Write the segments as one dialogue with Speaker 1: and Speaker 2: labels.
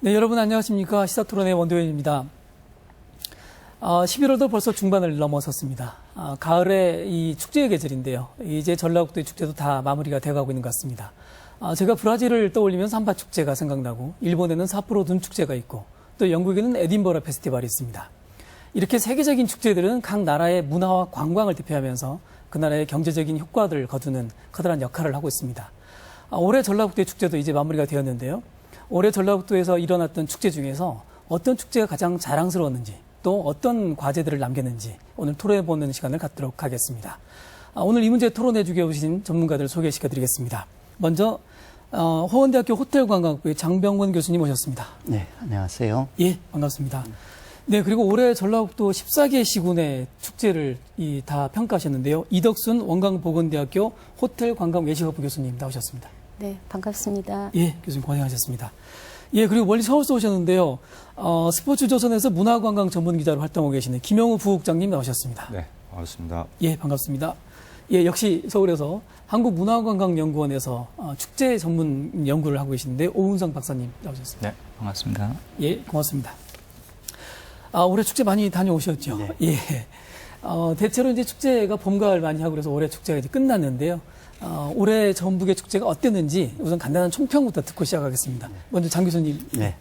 Speaker 1: 네, 여러분 안녕하십니까. 시사토론의 원도현입니다. 11월도 벌써 중반을 넘어섰습니다. 가을의 이 축제의 계절인데요. 이제 전라북도의 축제도 다 마무리가 돼가고 있는 것 같습니다. 제가 브라질을 떠올리면 삼바 축제가 생각나고, 일본에는 사포로 둔 축제가 있고, 또 영국에는 에딘버러 페스티벌이 있습니다. 이렇게 세계적인 축제들은 각 나라의 문화와 관광을 대표하면서 그 나라의 경제적인 효과들을 거두는 커다란 역할을 하고 있습니다. 올해 전라북도의 축제도 이제 마무리가 되었는데요. 올해 전라북도에서 일어났던 축제 중에서 어떤 축제가 가장 자랑스러웠는지, 또 어떤 과제들을 남겼는지 오늘 토론해보는 시간을 갖도록 하겠습니다. 오늘 이 문제 토론해주게 오신 전문가들 소개시켜드리겠습니다. 먼저 호원대학교 호텔관광학부의 장병원 교수님 오셨습니다.
Speaker 2: 네, 안녕하세요.
Speaker 1: 예, 반갑습니다. 네, 그리고 올해 전라북도 14개 시군의 축제를 다 평가하셨는데요. 이덕순 원광보건대학교 호텔관광외식학부 교수님 나오셨습니다.
Speaker 3: 네, 반갑습니다.
Speaker 1: 예, 교수님 고생하셨습니다. 예, 그리고 멀리 서울서 오셨는데요. 스포츠조선에서 문화관광 전문기자로 활동하고 계시는 김영우 부국장님 나오셨습니다.
Speaker 4: 네, 반갑습니다.
Speaker 1: 예, 반갑습니다. 예, 역시 서울에서 한국문화관광연구원에서 축제 전문 연구를 하고 계시는데 오은성 박사님 나오셨습니다.
Speaker 5: 네, 반갑습니다.
Speaker 1: 예, 고맙습니다. 올해 축제 많이 다녀오셨죠?
Speaker 2: 네.
Speaker 1: 예. 대체로 이제 축제가 봄, 가을 많이 하고 그래서 올해 축제가 이제 끝났는데요. 올해 전북의 축제가 어땠는지 우선 간단한 총평부터 듣고 시작하겠습니다. 먼저 장 교수님.
Speaker 2: 네.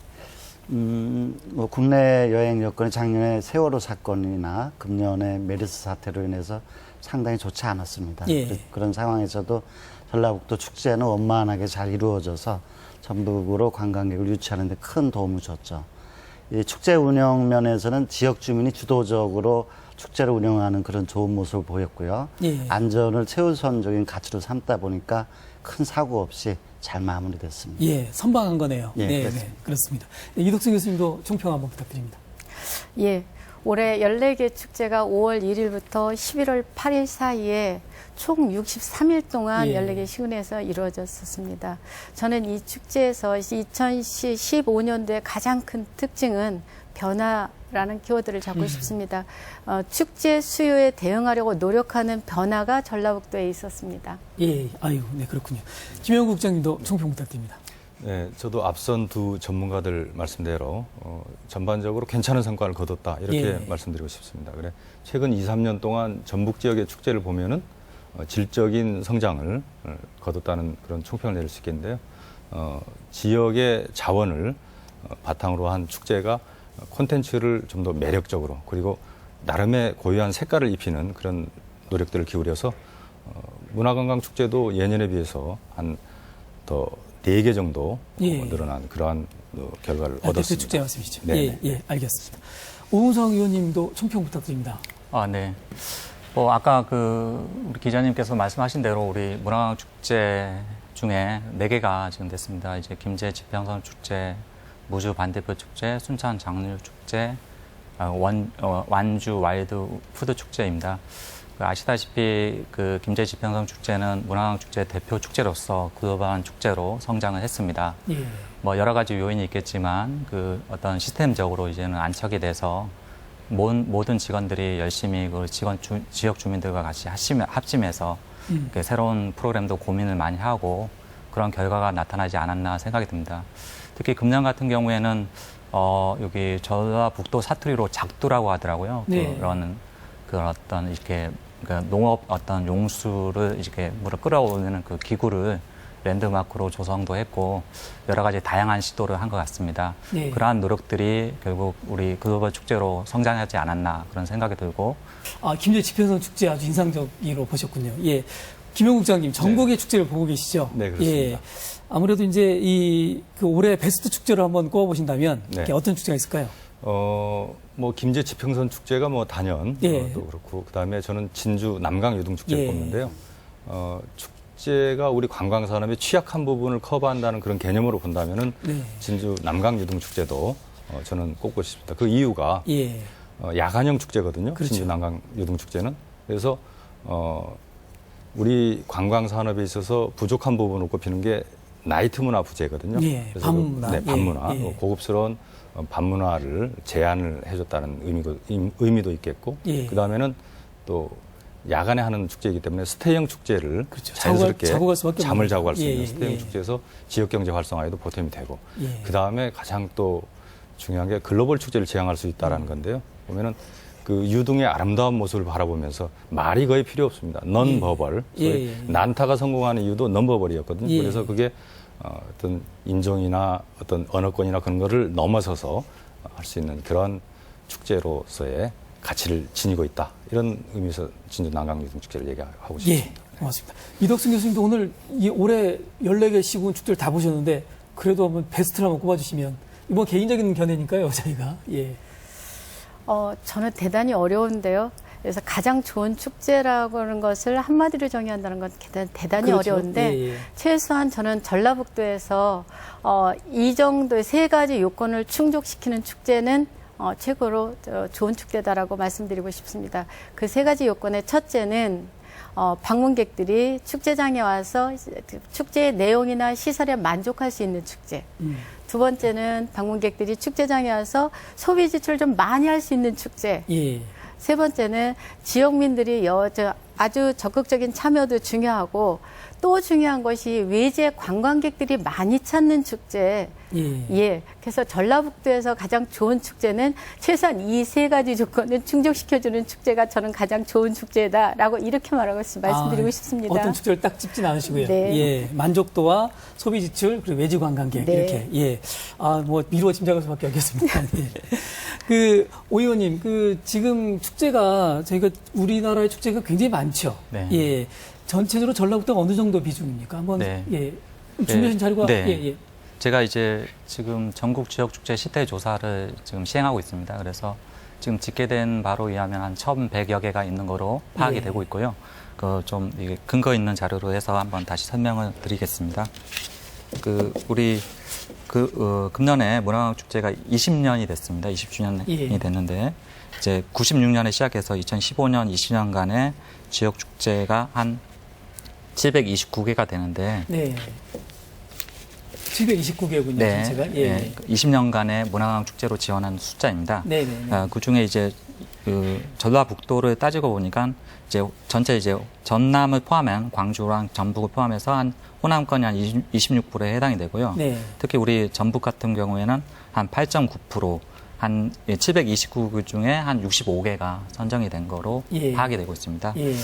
Speaker 2: 뭐 국내 여행 여건이 작년에 세월호 사건이나 금년에 메르스 사태로 인해서 상당히 좋지 않았습니다.
Speaker 1: 예.
Speaker 2: 그런 상황에서도 전라북도 축제는 원만하게 잘 이루어져서 전북으로 관광객을 유치하는 데 큰 도움을 줬죠. 이 축제 운영 면에서는 지역 주민이 주도적으로 축제를 운영하는 그런 좋은 모습을 보였고요.
Speaker 1: 예.
Speaker 2: 안전을 최우선적인 가치로 삼다 보니까 큰 사고 없이 잘 마무리됐습니다.
Speaker 1: 예, 선방한 거네요.
Speaker 2: 예,
Speaker 1: 네,
Speaker 2: 그렇습니다.
Speaker 1: 네, 그렇습니다. 네, 이덕순 교수님도 총평 한번 부탁드립니다.
Speaker 3: 예, 올해 14개 축제가 5월 1일부터 11월 8일 사이에 총 63일 동안
Speaker 1: 예.
Speaker 3: 14개 시군에서 이루어졌었습니다. 저는 이 축제에서 2015년도의 가장 큰 특징은 변화라는 키워드를 잡고 싶습니다. 축제 수요에 대응하려고 노력하는 변화가 전라북도에 있었습니다.
Speaker 1: 예, 아유, 네, 그렇군요. 김영국 국장님도 총평 부탁드립니다.
Speaker 4: 네, 저도 앞선 두 전문가들 말씀대로 전반적으로 괜찮은 성과를 거뒀다 이렇게
Speaker 1: 예.
Speaker 4: 말씀드리고 싶습니다. 그래 최근 2, 3년 동안 전북 지역의 축제를 보면은 질적인 성장을 거뒀다는 그런 총평을 내릴 수 있겠는데요. 지역의 자원을 바탕으로 한 축제가 콘텐츠를 좀 더 매력적으로 그리고 나름의 고유한 색깔을 입히는 그런 노력들을 기울여서 문화관광 축제도 예년에 비해서 한 더 4개 정도
Speaker 1: 예.
Speaker 4: 늘어난 그러한 결과를
Speaker 1: 대표
Speaker 4: 얻었습니다.
Speaker 1: 축제 말씀이시죠?
Speaker 4: 네.
Speaker 1: 예, 예, 알겠습니다. 오은성 의원님도 총평 부탁드립니다.
Speaker 5: 네. 아까 우리 기자님께서 말씀하신 대로 우리 문화관광 축제 중에 4개가 지금 됐습니다. 이제 김제 지평선 축제, 무주 반대표 축제, 순천 장류 축제, 완주 와일드 푸드 축제입니다. 아시다시피 김제 지평선 축제는 문화관광 축제 대표 축제로서 글로벌한 축제로 성장을 했습니다.
Speaker 1: 예.
Speaker 5: 여러 가지 요인이 있겠지만 어떤 시스템적으로 이제는 안착이 돼서 모든 직원들이 열심히 지역 주민들과 같이 합심해서 새로운 프로그램도 고민을 많이 하고 그런 결과가 나타나지 않았나 생각이 듭니다. 특히 금년 같은 경우에는 여기 전라북도 사투리로 작두라고 하더라고요.
Speaker 1: 네.
Speaker 5: 그런 어떤 이렇게 농업 어떤 용수를 이렇게 물을 끌어올리는 그 기구를 랜드마크로 조성도 했고 여러 가지 다양한 시도를 한 것 같습니다.
Speaker 1: 네.
Speaker 5: 그러한 노력들이 결국 우리 글로벌 축제로 성장하지 않았나 그런 생각이 들고.
Speaker 1: 김제 지평선 축제 아주 인상적으로 보셨군요. 예. 김영 국장님, 전국의 축제를 보고 계시죠?
Speaker 4: 네, 그렇습니다.
Speaker 1: 예. 아무래도 이제 올해 베스트 축제를 한번 꼽아보신다면
Speaker 4: 네.
Speaker 1: 어떤 축제가 있을까요?
Speaker 4: 김제 지평선 축제가 단연
Speaker 1: 예.
Speaker 4: 또 그렇고 그다음에 저는 진주 남강 유등 축제를
Speaker 1: 예.
Speaker 4: 꼽는데요. 축제가 우리 관광 산업의 취약한 부분을 커버한다는 그런 개념으로 본다면은
Speaker 1: 네.
Speaker 4: 진주 남강 유등 축제도 저는 꼽고 싶습니다. 그 이유가
Speaker 1: 예.
Speaker 4: 야간형 축제거든요.
Speaker 1: 그렇죠.
Speaker 4: 진주 남강 유등 축제는. 그래서 우리 관광 산업에 있어서 부족한 부분을 꼽히는 게 나이트 문화 부재거든요.
Speaker 1: 예.
Speaker 4: 그래서
Speaker 1: 밤문화.
Speaker 4: 네, 밤문화.
Speaker 1: 예.
Speaker 4: 고급스러운 밤문화를 제안을 해줬다는 의미도 있겠고,
Speaker 1: 예.
Speaker 4: 그 다음에는 또 야간에 하는 축제이기 때문에 스테이형 축제를
Speaker 1: 그렇죠.
Speaker 4: 자연스럽게
Speaker 1: 자고 갈 수밖에
Speaker 4: 잠을
Speaker 1: 없는
Speaker 4: 자고 갈 수 있는
Speaker 1: 예,
Speaker 4: 스테이형
Speaker 1: 예.
Speaker 4: 축제에서 지역 경제 활성화에도 보탬이 되고
Speaker 1: 예.
Speaker 4: 그 다음에 가장 또 중요한 게 글로벌 축제를 지향할 수 있다라는 건데요. 보면은 그 유등의 아름다운 모습을 바라보면서 말이 거의 필요 없습니다. 넌버벌.
Speaker 1: 예, 예.
Speaker 4: 난타가 성공하는 이유도 넌버벌이었거든요.
Speaker 1: 예.
Speaker 4: 그래서 그게 어떤 인종이나 어떤 언어권이나 그런 거를 넘어서서 할 수 있는 그런 축제로서의 가치를 지니고 있다. 이런 의미에서 진주 난강유등 축제를 얘기하고 싶습니다.
Speaker 1: 예, 고맙습니다. 이덕순 교수님도 오늘 이 올해 14개 시군 축제를 다 보셨는데 그래도 한번 베스트를 한번 꼽아주시면 이번 개인적인 견해니까요, 저희가. 예.
Speaker 3: 저는 대단히 어려운데요. 그래서 가장 좋은 축제라고 하는 것을 한마디로 정의한다는 건 대단히
Speaker 1: 그렇죠.
Speaker 3: 어려운데
Speaker 1: 예, 예.
Speaker 3: 최소한 저는 전라북도에서 이 정도의 세 가지 요건을 충족시키는 축제는 최고로 좋은 축제다라고 말씀드리고 싶습니다. 그 세 가지 요건의 첫째는 방문객들이 축제장에 와서 축제의 내용이나 시설에 만족할 수 있는 축제. 두 번째는 방문객들이 축제장에 와서 소비 지출을 좀 많이 할 수 있는 축제.
Speaker 1: 예.
Speaker 3: 세 번째는 지역민들이 아주 적극적인 참여도 중요하고 또 중요한 것이 외제 관광객들이 많이 찾는 축제.
Speaker 1: 예.
Speaker 3: 예. 그래서 전라북도에서 가장 좋은 축제는 최소한 이 세 가지 조건을 충족시켜주는 축제가 저는 가장 좋은 축제다라고 이렇게 말씀드리고 싶습니다.
Speaker 1: 어떤 축제를 딱 찝진 않으시고요.
Speaker 3: 네.
Speaker 1: 예. 만족도와 소비 지출 그리고 외지 관광객
Speaker 3: 네.
Speaker 1: 이렇게. 예. 뭐 미루어 짐작할 수밖에 없겠습니다. 예. 오 의원님, 지금 축제가 저희가 우리나라의 축제가 굉장히 많죠.
Speaker 5: 네.
Speaker 1: 예. 전체적으로 전라북도가 어느 정도 비중입니까? 한번
Speaker 5: 네.
Speaker 1: 예. 준비하신 자료가
Speaker 5: 네.
Speaker 1: 예, 예.
Speaker 5: 제가 이제 지금 전국 지역 축제 시태 조사를 지금 시행하고 있습니다. 그래서 지금 집계된 바로 의하면 한 1,100여 개가 있는 거로 파악이
Speaker 1: 예.
Speaker 5: 되고 있고요. 좀 이게 근거 있는 자료로 해서 한번 다시 설명을 드리겠습니다. 우리 금년에 문화광역 축제가 20년이 됐습니다. 20주년이
Speaker 1: 예.
Speaker 5: 됐는데 이제 96년에 시작해서 2015년 20년간의 지역 축제가 한 729개가 되는데
Speaker 1: 네. 729개군요,
Speaker 5: 네,
Speaker 1: 전체가. 예.
Speaker 5: 예, 20년간의 문화광역 축제로 지원한 숫자입니다.
Speaker 1: 네, 네. 네.
Speaker 5: 그 중에 이제 전라북도를 따지고 보니까 이제 전체 이제 전남을 포함한 광주랑 전북을 포함해서 한 호남권이 한 26%에 해당이 되고요.
Speaker 1: 네.
Speaker 5: 특히 우리 전북 같은 경우에는 한 8.9%, 한 729개 중에 한 65개가 선정이 된 거로
Speaker 1: 예.
Speaker 5: 파악이 되고 있습니다.
Speaker 1: 예.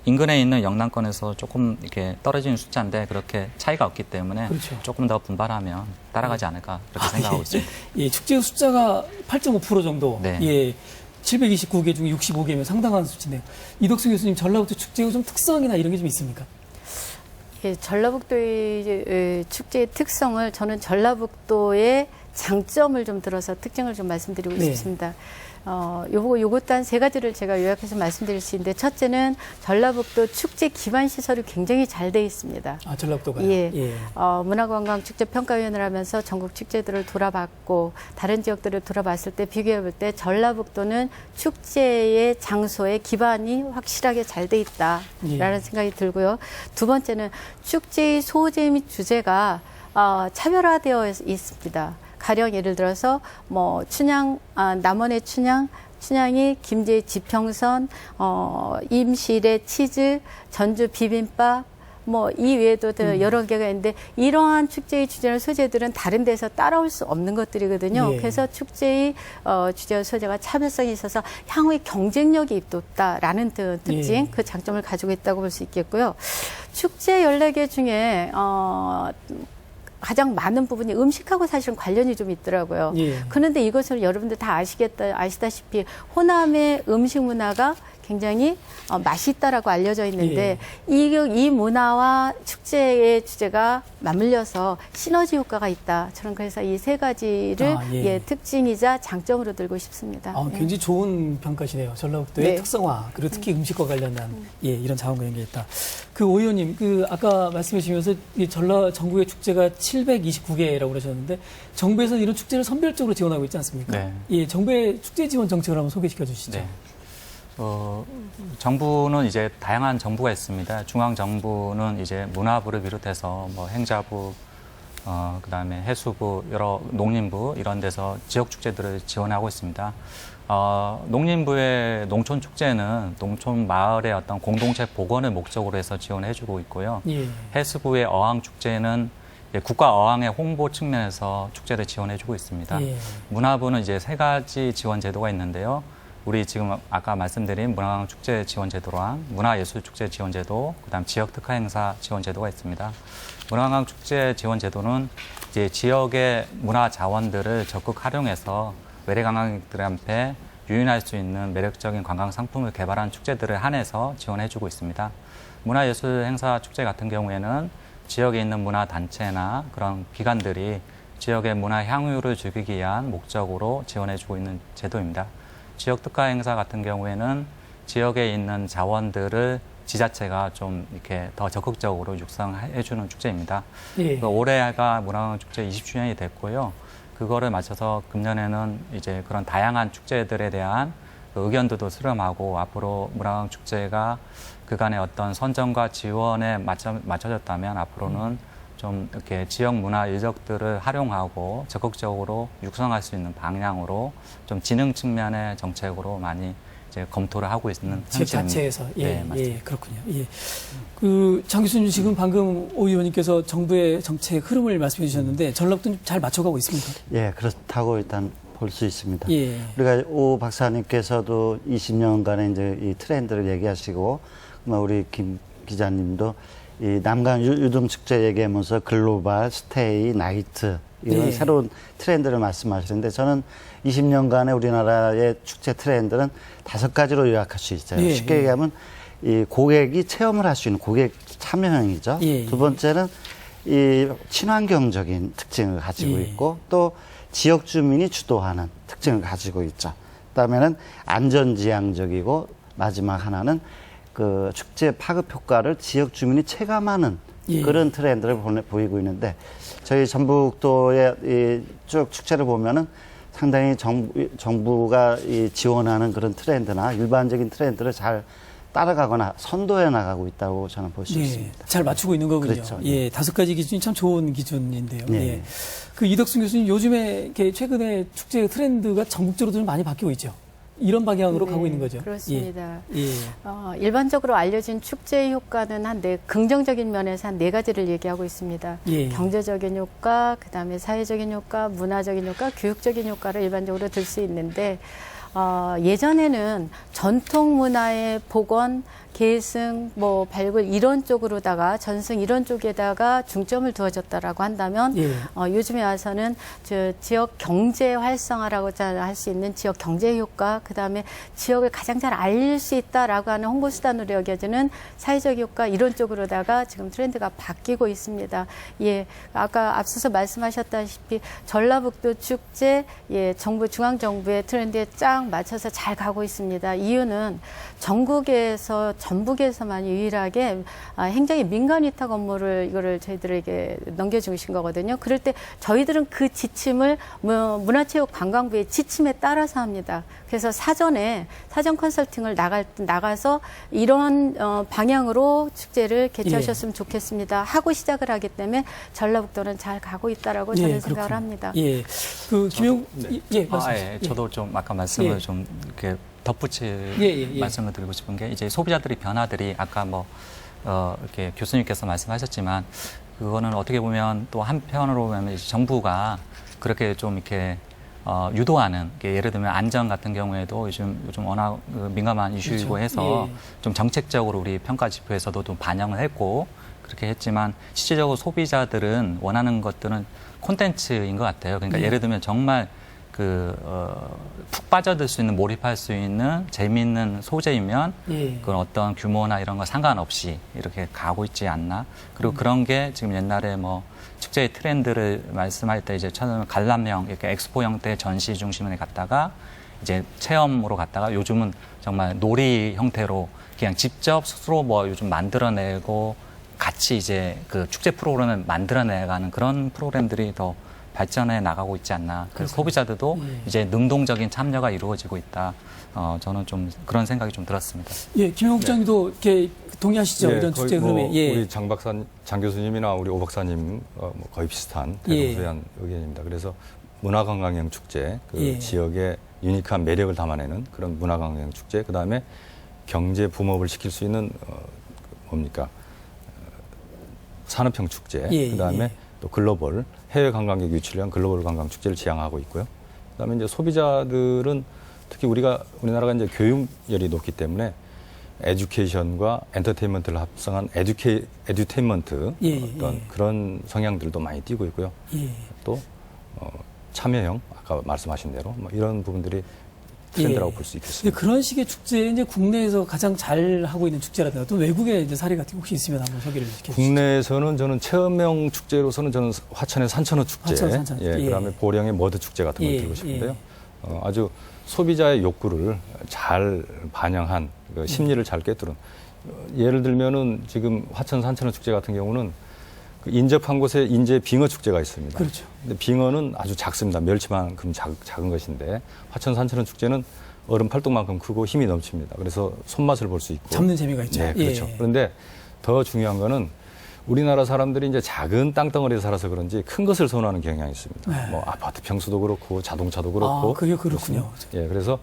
Speaker 5: 인근에 있는 영남권에서 조금 이렇게 떨어지는 숫자인데 그렇게 차이가 없기 때문에
Speaker 1: 그렇죠.
Speaker 5: 조금 더 분발하면 따라가지 않을까 그렇게 생각하고 있습니다.
Speaker 1: 예, 축제 숫자가 8.5% 정도.
Speaker 5: 네.
Speaker 1: 예. 729개 중에 65개면 상당한 수치네요. 이덕수 교수님, 전라북도 축제의 좀 특성이나 이런 게 좀 있습니까?
Speaker 3: 예, 전라북도의 축제의 특성을 저는 전라북도의 장점을 좀 들어서 특징을 좀 말씀드리고
Speaker 1: 네.
Speaker 3: 싶습니다. 요것도 한 세 가지를 제가 요약해서 말씀드릴 수 있는데 첫째는 전라북도 축제 기반 시설이 굉장히 잘 돼 있습니다.
Speaker 1: 아, 전라북도가요?
Speaker 3: 예. 문화관광축제평가위원을 하면서 전국 축제들을 돌아봤고 다른 지역들을 돌아봤을 때 비교해볼 때 전라북도는 축제의 장소의 기반이 확실하게 잘 돼 있다라는
Speaker 1: 예.
Speaker 3: 생각이 들고요. 두 번째는 축제의 소재 및 주제가 차별화되어 있습니다. 가령 예를 들어서 남원의 춘향이 김제의 지평선, 임실의 치즈, 전주 비빔밥, 이 외에도 여러 개가 있는데 이러한 축제의 주제나 소재들은 다른 데서 따라올 수 없는 것들이거든요.
Speaker 1: 예.
Speaker 3: 그래서 축제의 주제와 소재가 차별성이 있어서 향후에 경쟁력이 있다라는 특징,
Speaker 1: 예.
Speaker 3: 그 장점을 가지고 있다고 볼 수 있겠고요. 축제 14개 중에 가장 많은 부분이 음식하고 사실은 관련이 좀 있더라고요.
Speaker 1: 예.
Speaker 3: 그런데 이것을 여러분들 다 아시다시피 호남의 음식 문화가 굉장히 맛있다라고 알려져 있는데 이 문화와 축제의 주제가 맞물려서 시너지 효과가 있다. 저는 그래서 이 세 가지를 특징이자 장점으로 들고 싶습니다.
Speaker 1: 굉장히 좋은 평가시네요. 전라북도의
Speaker 3: 네.
Speaker 1: 특성화, 그리고 특히 음식과 관련한 이런 자원과 연계했다. 오 의원님, 아까 말씀해 주시면서 전국의 축제가 729개라고 그러셨는데 정부에서 이런 축제를 선별적으로 지원하고 있지 않습니까?
Speaker 5: 네.
Speaker 1: 예, 정부의 축제 지원 정책을 한번 소개시켜 주시죠.
Speaker 5: 네. 정부는 이제 다양한 정부가 있습니다. 중앙정부는 이제 문화부를 비롯해서 행자부, 그다음에 해수부, 여러 농림부 이런 데서 지역 축제들을 지원하고 있습니다. 농림부의 농촌 축제는 농촌 마을의 어떤 공동체 복원을 목적으로 해서 지원해주고 있고요.
Speaker 1: 예.
Speaker 5: 해수부의 어항 축제는 국가 어항의 홍보 측면에서 축제를 지원해주고 있습니다.
Speaker 1: 예.
Speaker 5: 문화부는 이제 3가지 지원 제도가 있는데요. 우리 지금 아까 말씀드린 문화관광 축제 지원 제도랑 문화예술 축제 지원 제도, 그다음 지역 특화 행사 지원 제도가 있습니다. 문화관광 축제 지원 제도는 이제 지역의 문화 자원들을 적극 활용해서 외래 관광객들한테 유인할 수 있는 매력적인 관광 상품을 개발한 축제들을 한해서 지원해주고 있습니다. 문화예술 행사 축제 같은 경우에는 지역에 있는 문화 단체나 그런 기관들이 지역의 문화 향유를 즐기기 위한 목적으로 지원해주고 있는 제도입니다. 지역 특화 행사 같은 경우에는 지역에 있는 자원들을 지자체가 좀 이렇게 더 적극적으로 육성해주는 축제입니다.
Speaker 1: 예.
Speaker 5: 올해가 문화관광 축제 20주년이 됐고요. 그거를 맞춰서 금년에는 이제 그런 다양한 축제들에 대한 의견들도 수렴하고 앞으로 문화관광 축제가 그간의 어떤 선정과 지원에 맞춰졌다면 앞으로는 좀 이렇게 지역 문화 인력들을 활용하고 적극적으로 육성할 수 있는 방향으로 좀 지능 측면의 정책으로 많이 이제 검토를 하고 있는
Speaker 1: 지역
Speaker 5: 현실입니다.
Speaker 1: 자체에서
Speaker 5: 네, 맞습니다.
Speaker 1: 예, 그렇군요. 예. 장 교수님 지금 방금 오 의원님께서 정부의 정책 흐름을 말씀해 주셨는데 전라북도는 잘 맞춰가고 있습니까?
Speaker 2: 예, 그렇다고 일단 볼 수 있습니다.
Speaker 1: 예.
Speaker 2: 우리가 오 박사님께서도 20년간의 이제 이 트렌드를 얘기하시고, 우리 김 기자님도 이 남강 유등 축제 얘기하면서 글로벌, 스테이, 나이트 이런
Speaker 1: 예.
Speaker 2: 새로운 트렌드를 말씀하시는데 저는 20년간의 우리나라의 축제 트렌드는 5가지로 요약할 수 있어요.
Speaker 1: 예,
Speaker 2: 쉽게
Speaker 1: 예.
Speaker 2: 얘기하면 이 고객이 체험을 할 수 있는 고객 참여형이죠.
Speaker 1: 예,
Speaker 2: 두 번째는 이 친환경적인 특징을 가지고
Speaker 1: 예.
Speaker 2: 있고 또 지역 주민이 주도하는 특징을 가지고 있죠. 그다음에는 안전지향적이고 마지막 하나는 그 축제 파급 효과를 지역 주민이 체감하는
Speaker 1: 예.
Speaker 2: 그런 트렌드를 보이고 있는데 저희 전북도의 이 쭉 축제를 보면은 상당히 정부가 이 지원하는 그런 트렌드나 일반적인 트렌드를 잘 따라가거나 선도해 나가고 있다고 저는 볼 수
Speaker 1: 예,
Speaker 2: 있습니다.
Speaker 1: 잘 맞추고 있는 거군요.
Speaker 2: 그렇죠.
Speaker 1: 예, 5가지 기준이 참 좋은 기준인데요.
Speaker 2: 예.
Speaker 1: 예. 그 이덕순 교수님 요즘에 이렇게 최근에 축제 트렌드가 전국적으로 좀 많이 바뀌고 있죠. 이런 방향으로
Speaker 3: 네,
Speaker 1: 가고 있는 거죠.
Speaker 3: 그렇습니다.
Speaker 1: 예.
Speaker 3: 일반적으로 알려진 축제 효과는 긍정적인 면에서 한 4가지를 얘기하고 있습니다.
Speaker 1: 예.
Speaker 3: 경제적인 효과, 그다음에 사회적인 효과, 문화적인 효과, 교육적인 효과를 일반적으로 들 수 있는데 예전에는 전통 문화의 복원, 계승, 발굴 이런 쪽으로다가 전승 이런 쪽에다가 중점을 두어졌다라고 한다면
Speaker 1: 예.
Speaker 3: 요즘에 와서는 지역 경제 활성화라고 할 수 있는 지역 경제 효과, 그다음에 지역을 가장 잘 알릴 수 있다라고 하는 홍보 수단으로 여겨지는 사회적 효과 이런 쪽으로다가 지금 트렌드가 바뀌고 있습니다. 예, 아까 앞서서 말씀하셨다시피 전라북도 축제 정부 중앙 정부의 트렌드에 쫙 맞춰서 잘 가고 있습니다. 이유는 전북에서만 유일하게 행정의 민간 위탁 업무를 이거를 저희들에게 넘겨주신 거거든요. 그럴 때 저희들은 그 지침을 문화체육관광부의 지침에 따라서 합니다. 그래서 사전 컨설팅을 나가서 이런 방향으로 축제를 개최하셨으면 좋겠습니다. 하고 시작을 하기 때문에 전라북도는 잘 가고 있다라고 저는 생각을
Speaker 1: 그렇군요.
Speaker 3: 합니다.
Speaker 1: 예. 그 김용
Speaker 5: 예, 저도 좀 아까 말씀을
Speaker 1: 예.
Speaker 5: 좀 이렇게 덧붙일
Speaker 1: 예.
Speaker 5: 말씀을 드리고 싶은 게 이제 소비자들의 변화들이 아까 이렇게 교수님께서 말씀하셨지만 그거는 어떻게 보면 또 한편으로 보면 이제 정부가 그렇게 좀 이렇게 유도하는 예를 들면 안전 같은 경우에도 요즘 워낙 민감한 이슈이고
Speaker 1: 그렇죠.
Speaker 5: 해서
Speaker 1: 예.
Speaker 5: 좀 정책적으로 우리 평가 지표에서도 좀 반영을 했고 그렇게 했지만 실질적으로 소비자들은 원하는 것들은 콘텐츠인 것 같아요. 그러니까 예를 들면 정말 푹 빠져들 수 있는, 몰입할 수 있는 재미있는 소재이면
Speaker 1: 예.
Speaker 5: 그런 어떤 규모나 이런 거 상관없이 이렇게 가고 있지 않나. 그리고 그런 게 지금 옛날에 축제의 트렌드를 말씀할 때 이제 처음에 관람형, 이렇게 엑스포 형태의 전시 중심으로 갔다가 이제 체험으로 갔다가 요즘은 정말 놀이 형태로 그냥 직접 스스로 요즘 만들어내고 같이 이제 그 축제 프로그램을 만들어내가는 그런 프로그램들이 더 발전해 나가고 있지 않나. 그래서 소비자들도 이제 능동적인 참여가 이루어지고 있다. 저는 좀 그런 생각이 좀 들었습니다.
Speaker 1: 예, 김용 국장님도 이렇게 동의하시죠?
Speaker 4: 예,
Speaker 1: 이런
Speaker 4: 거의
Speaker 1: 축제 흐름에. 예.
Speaker 4: 우리 장 교수님이나 우리 오 박사님 거의 비슷한
Speaker 1: 예.
Speaker 4: 대동소이한 의견입니다. 그래서 문화관광형 축제,
Speaker 1: 예.
Speaker 4: 지역의 유니크한 매력을 담아내는 그런 문화관광 축제, 그 다음에 경제 붐업을 시킬 수 있는 뭡니까 산업형 축제,
Speaker 1: 예,
Speaker 4: 그 다음에
Speaker 1: 예.
Speaker 4: 또 글로벌 해외 관광객 유치를 위한 글로벌 관광 축제를 지향하고 있고요. 그 다음에 이제 소비자들은 특히 우리나라가 이제 교육열이 높기 때문에 에듀케이션과 엔터테인먼트를 합성한 에듀테인먼트
Speaker 1: 예,
Speaker 4: 어떤
Speaker 1: 예.
Speaker 4: 그런 성향들도 많이 띄고 있고요.
Speaker 1: 예.
Speaker 4: 또 참여형 아까 말씀하신 대로 뭐 이런 부분들이 트렌드라고
Speaker 1: 예.
Speaker 4: 볼 수
Speaker 1: 근데
Speaker 4: 있겠습니다.
Speaker 1: 그런 식의 축제 이제 국내에서 가장 잘 하고 있는 축제라든가 또 외국의 이제 사례 같은 거 혹시 있으면 한번 소개를 시켜주시죠.
Speaker 4: 국내에서는 저는 체험형 축제로서는 저는 화천의 산천어 축제,
Speaker 1: 화천 산천어 축제. 예.
Speaker 4: 그다음에 보령의 머드 축제 같은 걸
Speaker 1: 예,
Speaker 4: 들고 싶은데요.
Speaker 1: 예.
Speaker 4: 아주 소비자의 욕구를 잘 반영한 그 심리를 잘 꿰뚫은 예를 들면은 지금 화천 산천어 축제 같은 경우는 그 인접한 곳에 인제 빙어 축제가 있습니다.
Speaker 1: 그렇죠.
Speaker 4: 근데 빙어는 아주 작습니다. 멸치만큼 작은 것인데 화천 산천어 축제는 어른 팔뚝만큼 크고 힘이 넘칩니다. 그래서 손맛을 볼 수 있고
Speaker 1: 잡는 재미가 있죠.
Speaker 4: 네, 그렇죠.
Speaker 1: 예.
Speaker 4: 그런데 더 중요한 거는 우리나라 사람들이 이제 작은 땅덩어리에 살아서 그런지 큰 것을 선호하는 경향이 있습니다.
Speaker 1: 네.
Speaker 4: 뭐 아파트 평수도 그렇고 자동차도 그렇고.
Speaker 1: 아, 그게 그렇군요.
Speaker 4: 예, 그래서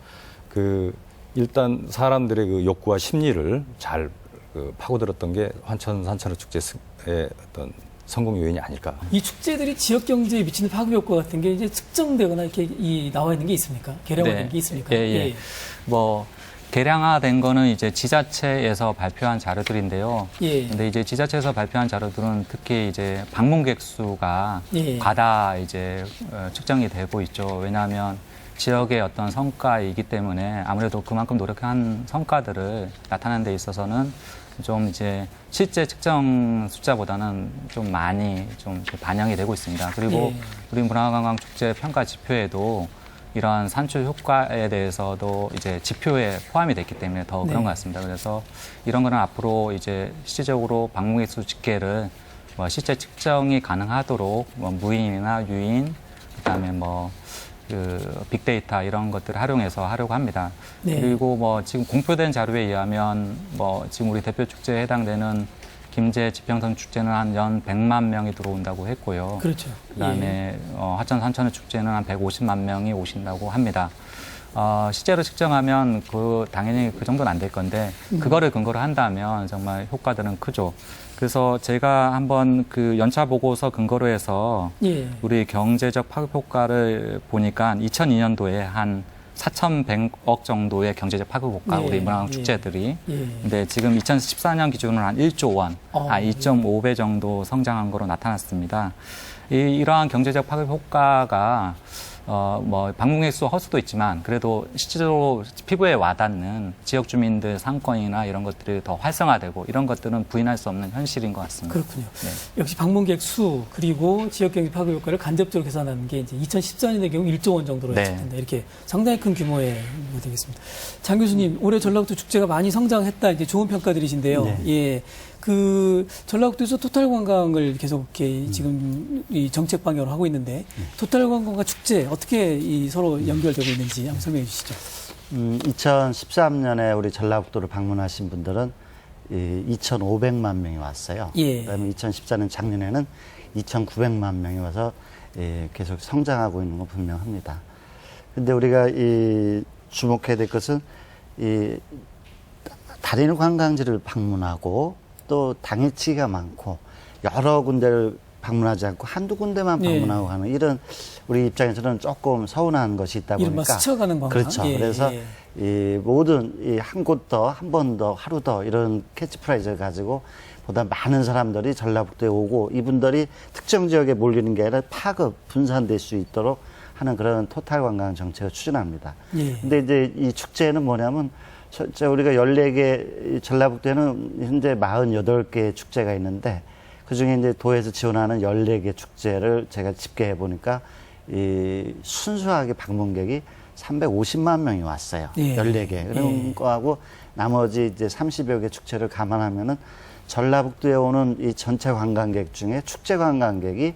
Speaker 4: 그 일단 사람들의 그 욕구와 심리를 잘 파고들었던 게 화천 산천어 축제의 어떤 성공 요인이 아닐까.
Speaker 1: 이 축제들이 지역 경제에 미치는 파급 효과 같은 게 이제 측정되거나 이렇게 나와 있는 게 있습니까? 계량화된 게 있습니까?
Speaker 5: 예. 뭐 계량화된 거는 이제 지자체에서 발표한 자료들인데요.
Speaker 1: 예.
Speaker 5: 근데 이제 지자체에서 발표한 자료들은 특히 이제 방문객 수가
Speaker 1: 예.
Speaker 5: 과다 이제 측정이 되고 있죠. 왜냐하면 지역의 어떤 성과이기 때문에 아무래도 그만큼 노력한 성과들을 나타내는 데 있어서는 좀 이제 실제 측정 숫자보다는 좀 많이 좀 반영이 되고 있습니다. 그리고
Speaker 1: 예.
Speaker 5: 우리 문화관광축제 평가 지표에도 이러한 산출 효과에 대해서도 이제 지표에 포함이 됐기 때문에 더 그런
Speaker 1: 네.
Speaker 5: 것 같습니다. 그래서 이런 거는 앞으로 이제 실질적으로 방문객 수 집계를 뭐 실제 측정이 가능하도록 뭐 무인이나 유인, 그다음에 뭐 그 빅데이터 이런 것들을 활용해서 하려고 합니다.
Speaker 1: 네.
Speaker 5: 그리고 뭐 지금 공표된 자료에 의하면 뭐 지금 우리 대표 축제에 해당되는 김제 지평선 축제는 한 연 100만 명이 들어온다고 했고요.
Speaker 1: 그렇죠.
Speaker 5: 그다음에 화천 산천어 축제는 한 150만 명이 오신다고 합니다. 실제로 측정하면 당연히 그 정도는 안 될 건데 그거를 근거로 한다면 정말 효과들은 크죠. 그래서 제가 한번 그 연차 보고서 근거로 해서
Speaker 1: 예.
Speaker 5: 우리 경제적 파급 효과를 보니까 2002년도에 한 4,100억 정도의 경제적 파급 효과
Speaker 1: 예,
Speaker 5: 우리 문화관
Speaker 1: 예.
Speaker 5: 축제들이
Speaker 1: 예.
Speaker 5: 근데 지금 2014년 기준으로 한 1조 원,
Speaker 1: 예.
Speaker 5: 2.5배 정도 성장한 거로 나타났습니다. 이러한 경제적 파급 효과가 뭐 방문객 수 허수도 있지만 그래도 실제로 피부에 와닿는 지역 주민들 상권이나 이런 것들이 더 활성화되고 이런 것들은 부인할 수 없는 현실인 것 같습니다.
Speaker 1: 그렇군요.
Speaker 5: 네.
Speaker 1: 역시 방문객 수 그리고 지역 경제 파급 효과를 간접적으로 계산하는 게 이제 2014년의 경우 1조 원 정도로
Speaker 5: 네.
Speaker 1: 예측된다. 이렇게 상당히 큰 규모의 뭐 되겠습니다. 장 교수님, 올해 전라북도 축제가 많이 성장했다. 이제 좋은 평가들이신데요.
Speaker 2: 네.
Speaker 1: 예. 그 전라북도에서 토탈 관광을 계속 이렇게 지금 이 정책 방향으로 하고 있는데 토탈 관광과 축제 어떻게 서로 연결되고 있는지 한번 설명해 주시죠.
Speaker 2: 2013년에 우리 전라북도를 방문하신 분들은 2,500만 명이 왔어요.
Speaker 1: 예.
Speaker 2: 그다음에 2014년 작년에는 2,900만 명이 와서 계속 성장하고 있는 건 분명합니다. 근데 우리가 주목해야 될 것은 다른 관광지를 방문하고 또 당일치기가 많고 여러 군데를 방문하지 않고 한두 군데만
Speaker 1: 예.
Speaker 2: 방문하고 하는 이런 우리 입장에서는 조금 서운한 것이 있다
Speaker 1: 이른바
Speaker 2: 보니까
Speaker 1: 스쳐가는 관광.
Speaker 2: 그렇죠.
Speaker 1: 예,
Speaker 2: 그래서
Speaker 1: 예.
Speaker 2: 이 모든 한 곳 더, 한 번 더, 하루 더 이런 캐치프라이즈를 가지고 보다 많은 사람들이 전라북도에 오고 이분들이 특정 지역에 몰리는 게 아니라 파급 분산될 수 있도록 하는 그런 토탈 관광 정책을 추진합니다.
Speaker 1: 예.
Speaker 2: 근데 이제 이 축제는 뭐냐면 우리가 14개, 전라북도에는 현재 48개 축제가 있는데 그 중에 이제 도에서 지원하는 14개 축제를 제가 집계해 보니까 순수하게 방문객이 350만 명이 왔어요.
Speaker 1: 예.
Speaker 2: 14개. 그런
Speaker 1: 예.
Speaker 2: 거하고 나머지 이제 30여 개 축제를 감안하면은 전라북도에 오는 이 전체 관광객 중에 축제 관광객이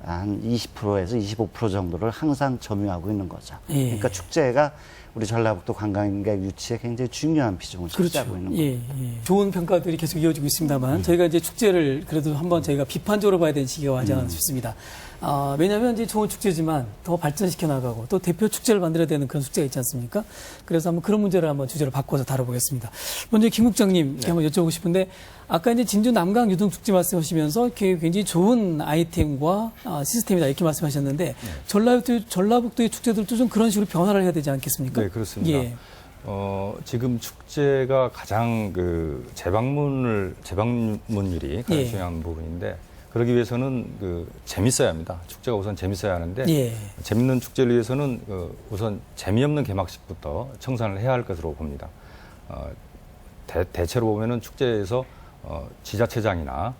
Speaker 2: 한 20%에서 25% 정도를 항상 점유하고 있는 거죠.
Speaker 1: 예.
Speaker 2: 그러니까 축제가 우리 전라북도 관광객 유치에 굉장히 중요한 비중을 차지하고 있는 거죠.
Speaker 1: 예, 예. 좋은 평가들이 계속 이어지고 있습니다만 저희가 이제 축제를 그래도 한번 저희가 비판적으로 봐야 되는 시기가 와지 않았나 싶습니다. 왜냐하면 이제 좋은 축제지만 더 발전시켜 나가고 또 대표 축제를 만들어야 되는 그런 숙제가 있지 않습니까? 그래서 한번 그런 문제를 한번 주제로 바꿔서 다뤄보겠습니다. 먼저 김 국장님께 한번 여쭤보고 싶은데 아까 이제 진주 남강 유등축제 말씀하시면서 이렇게 굉장히 좋은 아이템과 시스템이다 이렇게 말씀하셨는데 전라북도의 축제들도 좀 그런 식으로 변화를 해야 되지 않겠습니까?
Speaker 4: 네, 그렇습니다.
Speaker 1: 예.
Speaker 4: 지금 축제가 가장 재방문율이 가장
Speaker 1: 예.
Speaker 4: 중요한 부분인데 그러기 위해서는 재밌어야 합니다. 축제가 우선 재밌어야 하는데
Speaker 1: 예.
Speaker 4: 재밌는 축제를 위해서는 우선 재미없는 개막식부터 청산을 해야 할 것으로 봅니다. 대체로 보면은 축제에서 지자체장이나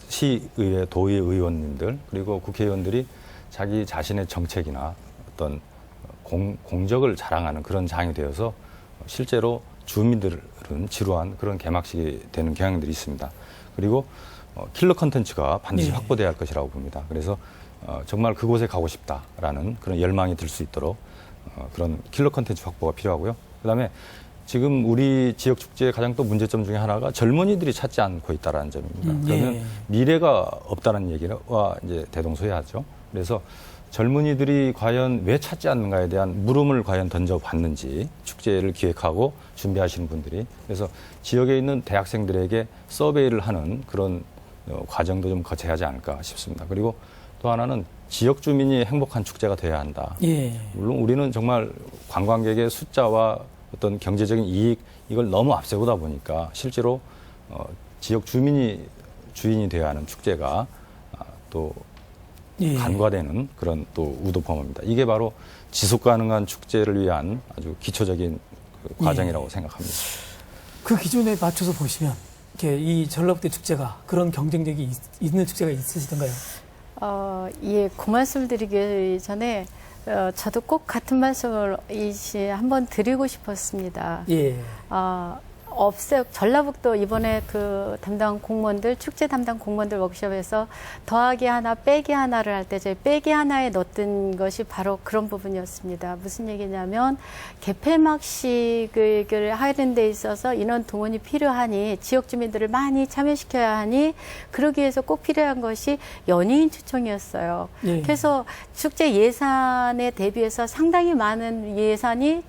Speaker 4: 시의회, 도의 의원님들 그리고 국회의원들이 자기 자신의 정책이나 어떤 공적을 자랑하는 그런 장이 되어서 실제로 주민들은 지루한 그런 개막식이 되는 경향들이 있습니다. 그리고 킬러 컨텐츠가 반드시
Speaker 1: 네.
Speaker 4: 확보돼야 할 것이라고 봅니다. 그래서 정말 그곳에 가고 싶다라는 그런 열망이 들 수 있도록 그런 킬러 컨텐츠 확보가 필요하고요. 그다음에 지금 우리 지역 축제의 가장 또 문제점 중에 하나가 젊은이들이 찾지 않고 있다라는 점입니다. 그러면
Speaker 1: 예.
Speaker 4: 미래가 없다는 얘기와 이제 대동소이하죠. 그래서 젊은이들이 과연 왜 찾지 않는가에 대한 물음을 과연 던져봤는지 축제를 기획하고 준비하시는 분들이 그래서 지역에 있는 대학생들에게 서베이를 하는 그런 과정도 좀 거쳐야 하지 않을까 싶습니다. 그리고 또 하나는 지역 주민이 행복한 축제가 돼야 한다.
Speaker 1: 예.
Speaker 4: 물론 우리는 정말 관광객의 숫자와 어떤 경제적인 이익 이걸 너무 앞세우다 보니까 실제로 지역 주민이 주인이 돼야 하는 축제가 또
Speaker 1: 예.
Speaker 4: 간과되는 그런 또 우도 범어입니다. 이게 바로 지속 가능한 축제를 위한 아주 기초적인 과정이라고 생각합니다.
Speaker 1: 그 기준에 맞춰서 보시면 이렇게 이 전라북도 축제가 그런 경쟁력이 있는 축제가 있으시던가요?
Speaker 3: 예, 그 말씀 드리기 전에 저도 꼭 같은 말씀을 한번 드리고 싶었습니다.
Speaker 1: 예.
Speaker 3: 전라북도 이번에 그 담당 공무원들, 축제 담당 공무원들 워크숍에서 더하기 하나, 빼기 하나를 할 때 저희 빼기 하나에 넣었던 것이 바로 그런 부분이었습니다. 무슨 얘기냐면 개폐막식을 하는 데 있어서 인원 동원이 필요하니 지역 주민들을 많이 참여시켜야 하니 그러기 위해서 꼭 필요한 것이 연예인 초청이었어요.
Speaker 1: 예.
Speaker 3: 그래서 축제 예산에 대비해서 상당히 많은 예산이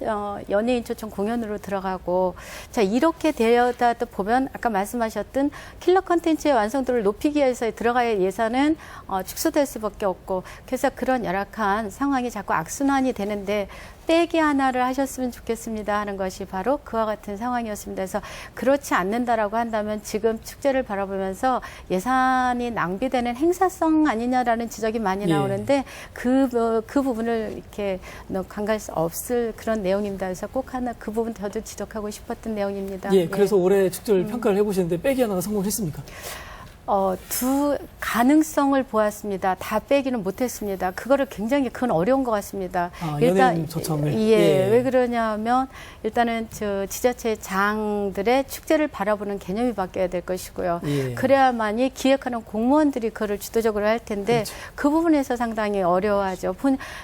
Speaker 3: 연예인 초청 공연으로 들어가고 자 이렇게 되어다 보면 아까 말씀하셨던 킬러 컨텐츠의 완성도를 높이기 위해서 들어가야 할 예산은 축소될 수밖에 없고 그래서 그런 열악한 상황이 자꾸 악순환이 되는데 빼기 하나를 하셨으면 좋겠습니다 하는 것이 바로 그와 같은 상황이었습니다. 그래서 그렇지 않는다라고 한다면 지금 축제를 바라보면서 예산이 낭비되는 행사성 아니냐라는 지적이 많이
Speaker 1: 예.
Speaker 3: 나오는데 그 부분을 이렇게 간과할 수 없을 그런 내용입니다. 그래서 꼭 하나 그 부분 저도 지적하고 싶었던 내용입니다.
Speaker 1: 예, 그래서 올해 축제를 평가를 해보셨는데 빼기 하나가 성공했습니까?
Speaker 3: 두 가능성을 보았습니다. 다 빼기는 못했습니다. 그거를 굉장히 큰 어려운 것 같습니다.
Speaker 1: 연예인 초청을.
Speaker 3: 예, 왜 그러냐면 일단은 지자체장들의 축제를 바라보는 개념이 바뀌어야 될 것이고요.
Speaker 1: 예.
Speaker 3: 그래야만이 기획하는 공무원들이 그걸 주도적으로 할 텐데
Speaker 1: 그렇죠.
Speaker 3: 그 부분에서 상당히 어려워하죠.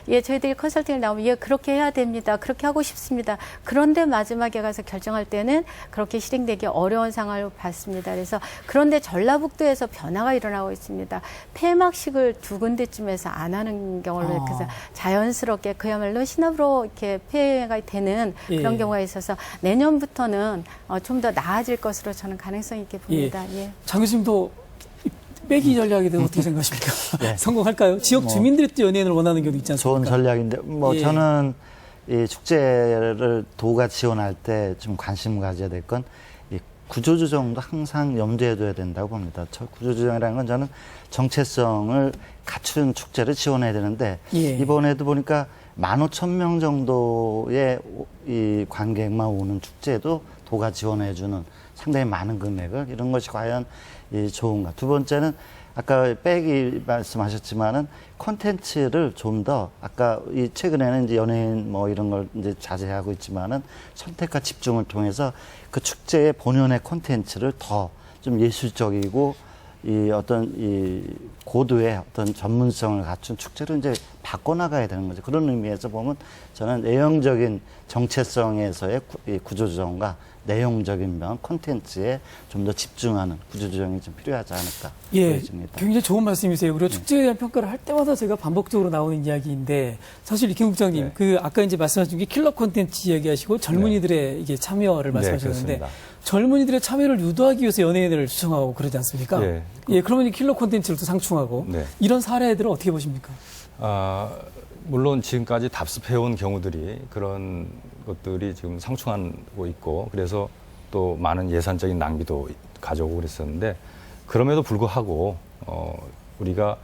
Speaker 3: 저희들이 컨설팅을 나오면 그렇게 해야 됩니다. 그렇게 하고 싶습니다. 그런데 마지막에 가서 결정할 때는 그렇게 실행되기 어려운 상황을 봤습니다. 그래서 그런데 전라북도에서 변화가 일어나고 있습니다. 폐막식을 두 군데쯤에서 안 하는 경우를 그래서 자연스럽게 그야말로 신업으로 이렇게 폐가 되는 그런
Speaker 1: 예.
Speaker 3: 경우가 있어서 내년부터는 좀 더 나아질 것으로 저는 가능성 있게 봅니다. 예.
Speaker 1: 장 교수님도 빼기 전략에 대해서 어떻게 생각하십니까? 성공할까요? 지역 주민들이 또 연예인을 원하는 경우도 있지 않습니까?
Speaker 2: 좋은 전략인데
Speaker 1: 예.
Speaker 2: 저는 이 축제를 도가 지원할 때 좀 관심을 가져야 될 건 구조조정도 항상 염두에 둬야 된다고 봅니다. 구조조정이라는 건 저는 정체성을 갖춘 축제를 지원해야 되는데
Speaker 1: 예.
Speaker 2: 이번에도 보니까 15,000명 정도의 이 관객만 오는 축제도 도가 지원해주는 상당히 많은 금액을 이런 것이 과연 좋은가. 두 번째는 아까 빼기 말씀하셨지만은 콘텐츠를 좀 더 아까 최근에는 이제 연예인 이런 걸 이제 자제하고 있지만은 선택과 집중을 통해서 그 축제의 본연의 콘텐츠를 더 좀 예술적이고 이 어떤 이 고도의 어떤 전문성을 갖춘 축제로 이제 바꿔나가야 되는 거죠. 그런 의미에서 보면 저는 내용적인 정체성에서의 이 구조조정과 내용적인 면, 콘텐츠에 좀 더 집중하는 구조조정이 좀 필요하지 않을까
Speaker 1: 예,
Speaker 2: 보여집니다.
Speaker 1: 굉장히 좋은 말씀이세요. 그리고 축제에 대한 평가를 할 때마다 제가 반복적으로 나오는 이야기인데 사실 김 국장님,
Speaker 4: 네.
Speaker 1: 그 아까 이제 말씀하신 게 킬러 콘텐츠 이야기하시고 젊은이들의 이게 참여를 말씀하셨는데
Speaker 4: 그렇습니다.
Speaker 1: 젊은이들의 참여를 유도하기 위해서 연예인을 추천하고 그러지 않습니까?
Speaker 4: 예.
Speaker 1: 예, 그러면 이 킬러 콘텐츠를 또 상충하고
Speaker 4: 네.
Speaker 1: 이런 사례들은 어떻게 보십니까?
Speaker 4: 물론 지금까지 답습해온 경우들이 그런 것들이 지금 상충하고 있고 그래서 또 많은 예산적인 낭비도 가져오고 그랬었는데 그럼에도 불구하고 우리가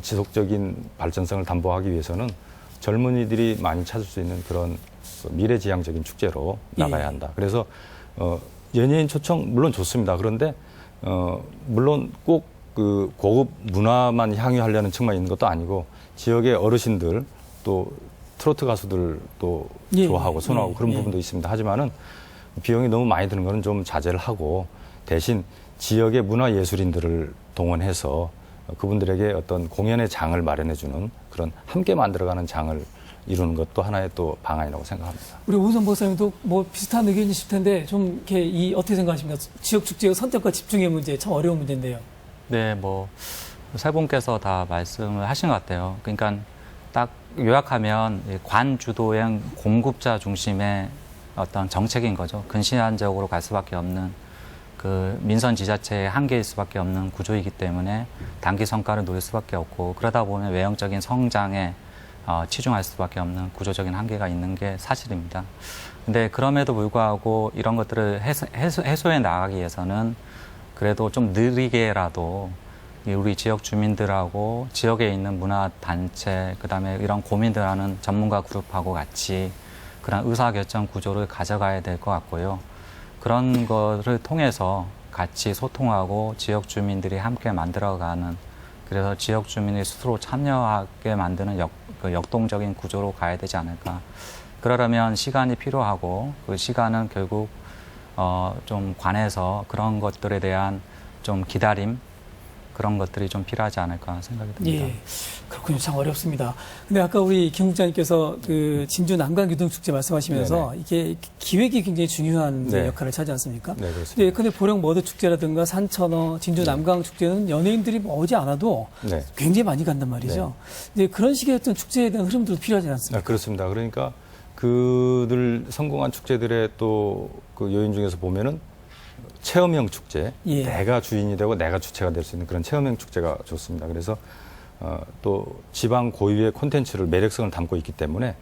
Speaker 4: 지속적인 발전성을 담보하기 위해서는 젊은이들이 많이 찾을 수 있는 그런 미래지향적인 축제로 나가야 한다. 그래서 연예인 초청 물론 좋습니다. 그런데 물론 꼭 그 고급 문화만 향유하려는 측면이 있는 것도 아니고 지역의 어르신들 또 트로트 가수들 또
Speaker 1: 예,
Speaker 4: 좋아하고 선호하고
Speaker 1: 예,
Speaker 4: 그런
Speaker 1: 예.
Speaker 4: 부분도 있습니다. 하지만은 비용이 너무 많이 드는 거는 좀 자제를 하고 대신 지역의 문화 예술인들을 동원해서 그분들에게 어떤 공연의 장을 마련해주는 그런 함께 만들어가는 장을 이루는 것도 하나의 또 방안이라고 생각합니다.
Speaker 1: 우리 오은선 목사님도 뭐 비슷한 의견이실 텐데 좀 이렇게 어떻게 생각하십니까? 지역 축제의 선택과 집중의 문제 참 어려운 문제인데요.
Speaker 5: 네, 뭐 세 분께서 다 말씀을 하신 것 같아요. 그러니까 딱 요약하면 관 주도형 공급자 중심의 어떤 정책인 거죠. 근시안적으로 갈 수밖에 없는 그 민선 지자체의 한계일 수밖에 없는 구조이기 때문에 단기 성과를 노릴 수밖에 없고 그러다 보면 외형적인 성장에 치중할 수밖에 없는 구조적인 한계가 있는 게 사실입니다. 근데 그럼에도 불구하고 이런 것들을 해소해 나가기 위해서는 그래도 좀 느리게라도 우리 지역 주민들하고 지역에 있는 문화단체, 그 다음에 이런 고민들하는 전문가 그룹하고 같이 그런 의사결정 구조를 가져가야 될 것 같고요. 그런 거를 통해서 같이 소통하고 지역 주민들이 함께 만들어가는 그래서 지역 주민이 스스로 참여하게 만드는 역동적인 구조로 가야 되지 않을까. 그러려면 시간이 필요하고 그 시간은 결국 좀 관해서 그런 것들에 대한 좀 기다림 그런 것들이 좀 필요하지 않을까 생각이 듭니다.
Speaker 1: 예, 그렇군요. 참 어렵습니다. 근데 아까 우리 김 국장님께서 그 진주 남강유등축제 말씀하시면서 이게 기획이 굉장히 중요한 이제
Speaker 4: 네.
Speaker 1: 역할을 차지 않습니까?
Speaker 4: 네, 그렇습니다.
Speaker 1: 예컨대 보령 머드축제라든가 산천어, 진주 남강축제는 연예인들이 뭐 오지 않아도
Speaker 4: 네.
Speaker 1: 굉장히 많이 간단 말이죠. 이제 그런 식의 어떤 축제에 대한 흐름도 필요하지 않습니까?
Speaker 4: 그렇습니다. 그러니까 그들 성공한 축제들의 또 그 요인 중에서 보면은 체험형 축제,
Speaker 1: 예.
Speaker 4: 내가 주인이 되고 내가 주체가 될 수 있는 그런 체험형 축제가 좋습니다. 그래서 또 지방 고유의 콘텐츠를 매력성을 담고 있기 때문에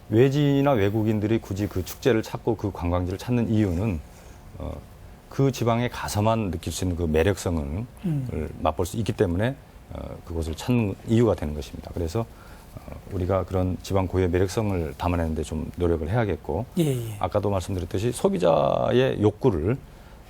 Speaker 4: 외지나 외국인들이 굳이 그 축제를 찾고 그 관광지를 찾는 이유는 그 지방에 가서만 느낄 수 있는 그 매력성을 맛볼 수 있기 때문에 그곳을 찾는 이유가 되는 것입니다. 그래서 우리가 그런 지방 고유의 매력성을 담아내는데 좀 노력을 해야겠고
Speaker 1: 예.
Speaker 4: 아까도 말씀드렸듯이 소비자의 욕구를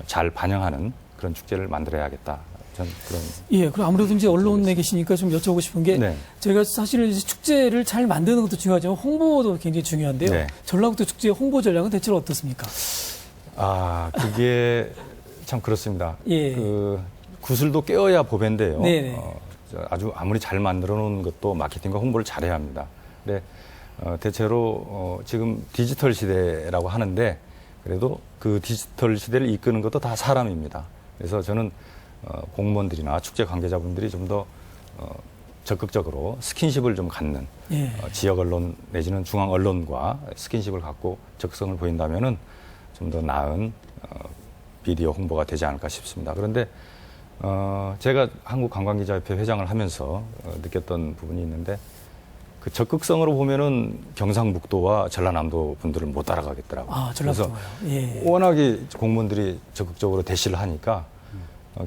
Speaker 4: 잘 반영하는 그런 축제를 만들어야겠다. 전 그런.
Speaker 1: 예, 그럼 아무래도 이제 언론에 계시니까 좀 여쭤보고 싶은 게
Speaker 4: 네.
Speaker 1: 저희가 사실은 이제 축제를 잘 만드는 것도 중요하지만 홍보도 굉장히 중요한데요.
Speaker 4: 네.
Speaker 1: 전라북도 축제 홍보 전략은 대체로 어떻습니까?
Speaker 4: 그게 참 그렇습니다.
Speaker 1: 예.
Speaker 4: 그 구슬도 깨어야 보배인데요.
Speaker 1: 네네.
Speaker 4: 아주 아무리 잘 만들어 놓은 것도 마케팅과 홍보를 잘해야 합니다. 근데 대체로 지금 디지털 시대라고 하는데 그래도 그 디지털 시대를 이끄는 것도 다 사람입니다. 그래서 저는 공무원들이나 축제 관계자분들이 좀 더 적극적으로 스킨십을 좀 갖는
Speaker 1: 예.
Speaker 4: 지역 언론 내지는 중앙 언론과 스킨십을 갖고 적극성을 보인다면은 좀 더 나은 비디오 홍보가 되지 않을까 싶습니다. 그런데 제가 한국관광기자협회 회장을 하면서 느꼈던 부분이 있는데 그 적극성으로 보면은 경상북도와 전라남도 분들을 못 따라가겠더라고요.
Speaker 1: 전라북도요. 예.
Speaker 4: 워낙에 공무원들이 적극적으로 대시를 하니까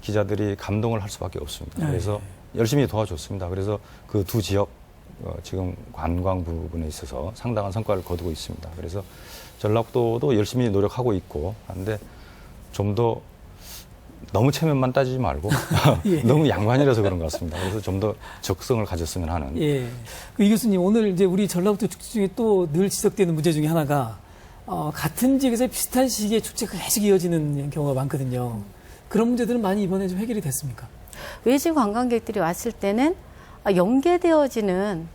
Speaker 4: 기자들이 감동을 할 수밖에 없습니다. 그래서 열심히 도와줬습니다. 그래서 그 두 지역 지금 관광 부분에 있어서 상당한 성과를 거두고 있습니다. 그래서 전라북도도 열심히 노력하고 있고 하는데 좀 더 너무 체면만 따지지 말고
Speaker 1: 예.
Speaker 4: 너무 양반이라서 그런 것 같습니다. 그래서 좀 더 적성을 가졌으면 하는.
Speaker 1: 예. 이 교수님, 오늘 이제 우리 전라북도 축제 중에 또 늘 지적되는 문제 중에 하나가, 같은 지역에서 비슷한 시기에 축제가 계속 이어지는 경우가 많거든요. 그런 문제들은 많이 이번에 좀 해결이 됐습니까?
Speaker 3: 외지 관광객들이 왔을 때는 연계되어지는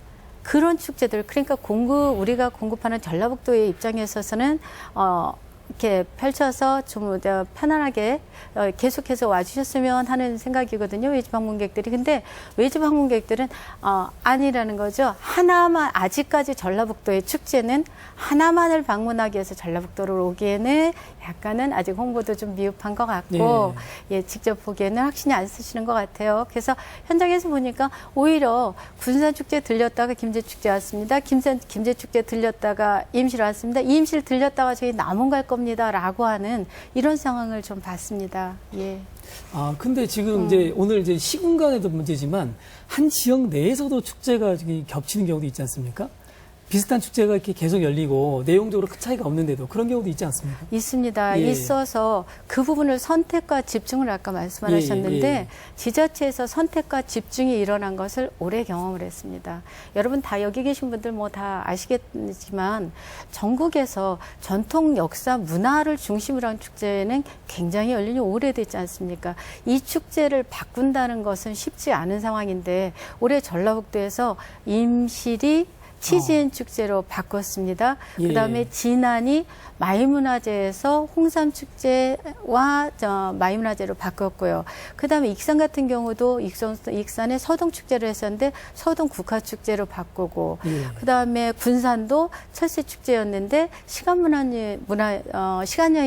Speaker 3: 그런 축제들, 그러니까 우리가 공급하는 전라북도의 입장에 있어서는 이렇게 펼쳐서 좀 편안하게 계속해서 와주셨으면 하는 생각이거든요. 외지 방문객들이. 근데 외지 방문객들은 아니라는 거죠. 하나만, 아직까지 전라북도의 축제는 하나만을 방문하기 위해서 전라북도를 오기에는 약간은 아직 홍보도 좀 미흡한 것 같고, 예, 직접 보기에는 확신이 안 쓰시는 것 같아요. 그래서 현장에서 보니까 오히려 군산축제 들렸다가 김제축제 왔습니다. 김제축제 들렸다가 임실 왔습니다. 임실 들렸다가 저희 남원 갈 겁니다라고 하는 이런 상황을 좀 봤습니다. 예.
Speaker 1: 근데 지금 이제 오늘 이제 시군간에도 문제지만 한 지역 내에서도 축제가 겹치는 경우도 있지 않습니까? 비슷한 축제가 이렇게 계속 열리고 내용적으로 큰 차이가 없는데도 그런 경우도 있지 않습니까?
Speaker 3: 있습니다.
Speaker 1: 예.
Speaker 3: 있어서 그 부분을 선택과 집중을 아까 말씀하셨는데 지자체에서 선택과 집중이 일어난 것을 오래 경험을 했습니다. 여러분 다 여기 계신 분들 뭐 다 아시겠지만 전국에서 전통 역사 문화를 중심으로 한 축제는 굉장히 열린이 오래됐지 않습니까? 이 축제를 바꾼다는 것은 쉽지 않은 상황인데 올해 전라북도에서 임실이 치즈앤 축제로 바꿨습니다.
Speaker 1: 예.
Speaker 3: 그다음에 진안이 마이문화제에서 홍삼축제와 마이문화제로 바꿨고요. 그다음에 익산 같은 경우도 익산에 서동축제를 했었는데 서동 국화축제로 바꾸고,
Speaker 1: 예.
Speaker 3: 그다음에 군산도 철새축제였는데 시간여행